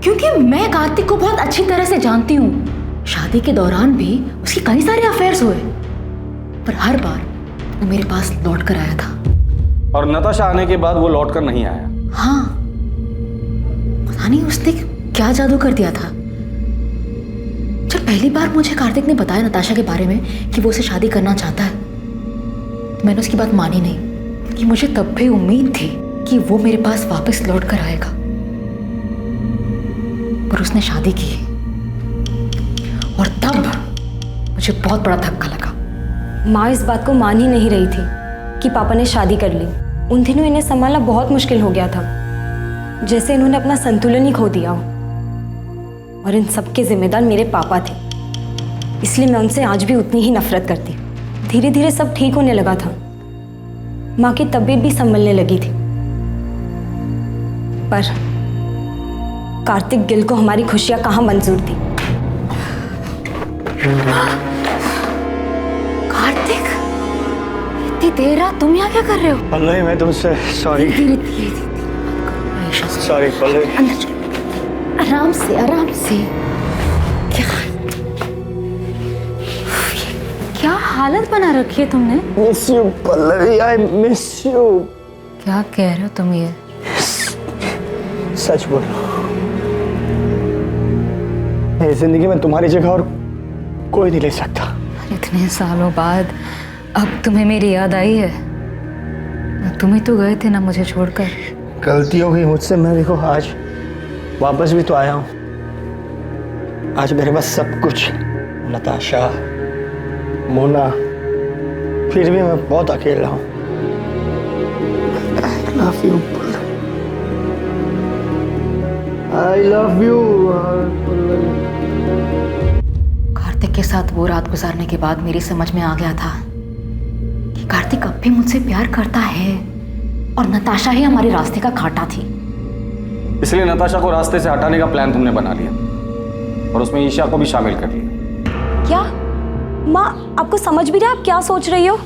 क्योंकि मैं कार्तिक को बहुत अच्छी तरह से जानती हूँ। शादी के दौरान भी उसके कई सारे अफेयर्स हुए, पर हर बार वो मेरे पास लौट कर आया था। और नताशा आने के बाद वो लौट कर नहीं आया? हाँ, पता नहीं उसने क्या जादू कर दिया था। जब पहली बार मुझे कार्तिक ने बताया नताशा के बारे में कि वो उसे शादी करना चाहता है, तो मैंने उसकी बात मानी नहीं। कि मुझे तब भी उम्मीद थी कि वो मेरे पास वापस लौट कर आएगा, पर उसने शादी की और तब मुझे बहुत बड़ा धक्का लगा। माँ इस बात को मान ही नहीं रही थी कि पापा ने शादी कर ली। उन दिनों इन्हें संभालना बहुत मुश्किल हो गया था, जैसे इन्होंने अपना संतुलन ही खो दिया हो। और इन सब के जिम्मेदार मेरे पापा थे, इसलिए मैं उनसे आज भी उतनी ही नफरत करती। धीरे धीरे सब ठीक होने लगा था, माँ की तबीयत भी संभलने लगी थी, पर कार्तिक गिल को हमारी खुशियां कहाँ मंजूर थी। कार्तिक, इतनी देर रात तुम यहाँ क्या कर रहे हो? पल्लवी, मैं तुमसे सॉरी। सॉरी पल्लवी। अंदर आराम से, आराम से। क्या हालत बना रखी है तुमने? Miss you Pallavi, I miss you. क्या कह रहे हो तुम ये? सच बोलो, मेरी जिंदगी में तुम्हारी जगह और कोई नहीं ले सकता। इतने सालों बाद अब तुम्हें मेरी याद आई है? तुम ही तो गए थे ना मुझे छोड़कर। गलती हो गई मुझसे, मैं देखो आज वापस भी तो आया हूँ। आज मेरे पास सब कुछ, नताशा, मोना, फिर भी मैं बहुत अकेला हूँ। I love you. कार्तिक के साथ वो रात गुजारने के बाद मेरी समझ में आ गया था कि कार्तिक अब भी मुझसे प्यार करता है और नताशा ही हमारे रास्ते का कांटा थी। इसलिए नताशा को रास्ते से हटाने का प्लान तुमने बना लिया और उसमें ईशा को भी शामिल कर लिया। क्या माँ, आपको समझ भी रहा है आप क्या सोच रही हो?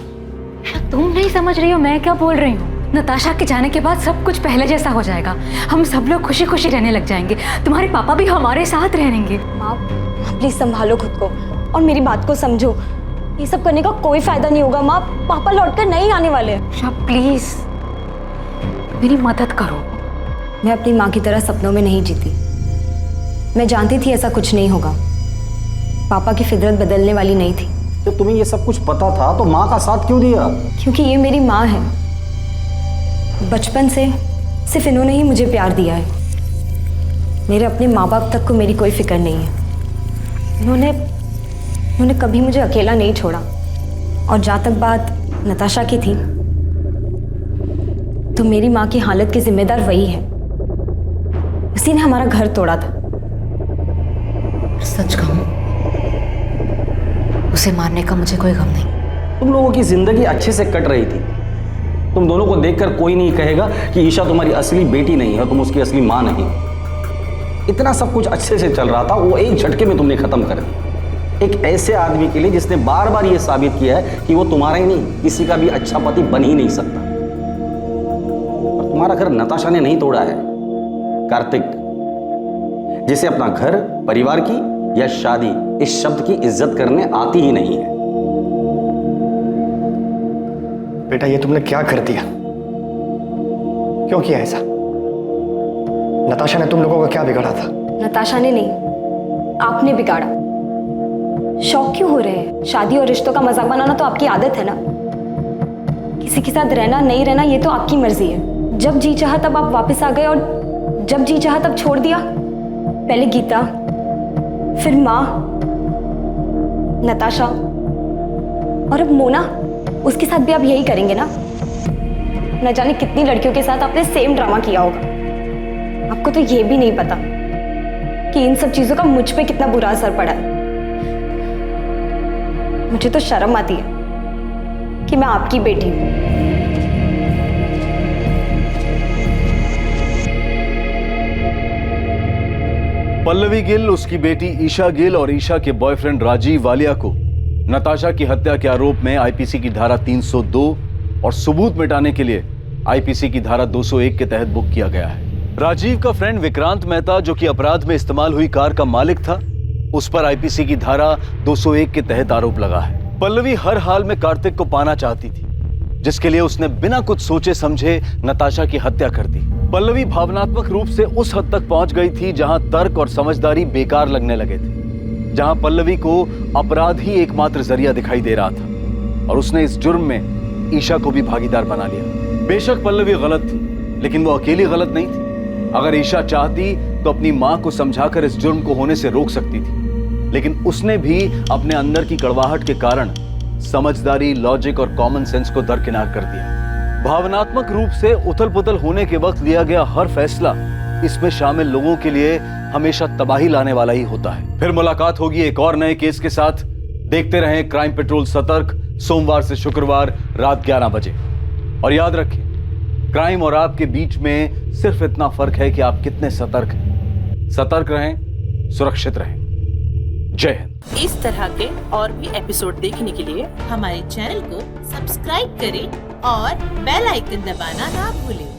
तुम नहीं समझ रही हो मैं क्या बोल रही हूँ। नताशा के जाने के बाद सब कुछ पहले जैसा हो जाएगा। हम सब लोग खुशी खुशी रहने लग जाएंगे। तुम्हारे पापा भी हमारे साथ रहेंगे। माँ प्लीज संभालो खुद को और मेरी बात को समझो। ये सब करने का कोई फायदा नहीं होगा माँ, पापा लौटकर नहीं आने वाले। प्लीज मेरी मदद करो। मैं अपनी माँ की तरह सपनों में नहीं जीती। मैं जानती थी ऐसा कुछ नहीं होगा। पापा की फितरत बदलने वाली नहीं थी। जब तुम्हें ये सब कुछ पता था तो माँ का साथ क्यों दिया? क्योंकि ये मेरी माँ है। बचपन से सिर्फ इन्होंने ही मुझे प्यार दिया है। मेरे अपने माँ बाप तक को मेरी कोई फिक्र नहीं है। इन्होंने कभी मुझे अकेला नहीं छोड़ा। और जहाँ तक बात नताशा की थी, तो मेरी माँ की हालत की जिम्मेदार वही है। उसी ने हमारा घर तोड़ा था। सच कहूं, उसे मारने का मुझे कोई गम नहीं। तुम लोगों की जिंदगी अच्छे से कट रही थी। तुम दोनों को देखकर कोई नहीं कहेगा कि ईशा तुम्हारी असली बेटी नहीं है, तुम उसकी असली माँ नहीं। इतना सब कुछ अच्छे से चल रहा था, वो एक झटके में तुमने खत्म कर दिया। एक ऐसे आदमी के लिए जिसने बार बार ये साबित किया है कि वो तुम्हारा ही नहीं किसी का भी अच्छा पति बन ही नहीं सकता। और तुम्हारा घर नताशा ने नहीं तोड़ा है, कार्तिक, जिसे अपना घर, परिवार की या शादी इस शब्द की इज्जत करने आती ही नहीं है। बेटा ये तुमने क्या कर दिया? क्यों किया ऐसा? नताशा ने तुम लोगों का क्या बिगाड़ा था? नताशा ने नहीं, आपने बिगाड़ा। शौक क्यों हो रहे हैं? शादी और रिश्तों का मजाक बनाना तो आपकी आदत है ना। किसी के साथ रहना नहीं रहना ये तो आपकी मर्जी है। जब जी चाहा तब आप वापस आ गए और जब जी चाहा तब छोड़ दिया। पहले गीता, फिर माँ, नताशा और अब मोना, उसके साथ भी आप यही करेंगे ना? न जाने कितनी लड़कियों के साथ आपने सेम ड्रामा किया होगा। आपको तो ये भी नहीं पता कि इन सब चीजों का मुझ पे कितना बुरा असर पड़ा है। मुझे तो शर्म आती है कि मैं आपकी बेटी हूं। पल्लवी गिल, उसकी बेटी ईशा गिल और ईशा के बॉयफ्रेंड राजीव वालिया को नताशा की हत्या के आरोप में आईपीसी की धारा 302 और सबूत मिटाने के लिए आईपीसी की धारा 201 के तहत बुक किया गया है। राजीव का फ्रेंड विक्रांत मेहता, जो कि अपराध में इस्तेमाल हुई कार का मालिक था, उस पर आईपीसी की धारा 201 के तहत आरोप लगा है। पल्लवी हर हाल में कार्तिक को पाना चाहती थी, जिसके लिए उसने बिना कुछ सोचे समझे नताशा की हत्या कर दी। पल्लवी भावनात्मक रूप से उस हद तक पहुंच गई थी जहां तर्क और समझदारी बेकार लगने लगे थे, जहां पल्लवी को अपराध ही एकमात्र जरिया दिखाई दे रहा था और उसने इस जुर्म में ईशा को भी भागीदार बना लिया। बेशक पल्लवी गलत थी, लेकिन वो अकेली गलत नहीं थी। अगर ईशा चाहती तो अपनी मां को समझाकर इस जुर्म को होने से रोक सकती थी, लेकिन उसने भी अपने अंदर की कड़वाहट के कारण समझदारी, लॉजिक और कॉमन सेंस को दरकिनार कर दिया। भावनात्मक रूप से उथल पुथल होने के वक्त लिया गया हर फैसला इसमें शामिल लोगों के लिए हमेशा तबाही लाने वाला ही होता है। फिर मुलाकात होगी एक और नए केस के साथ। देखते रहें क्राइम पेट्रोल सतर्क, सोमवार से शुक्रवार रात 11 बजे। और याद रखें, क्राइम और आपके बीच में सिर्फ इतना फर्क है कि आप कितने सतर्क हैं। सतर्क रहें, सुरक्षित रहें। जय हिंद। इस तरह के और भी एपिसोड देखने के लिए हमारे चैनल को सब्सक्राइब करें और बेल आइकन दबाना ना भूलें।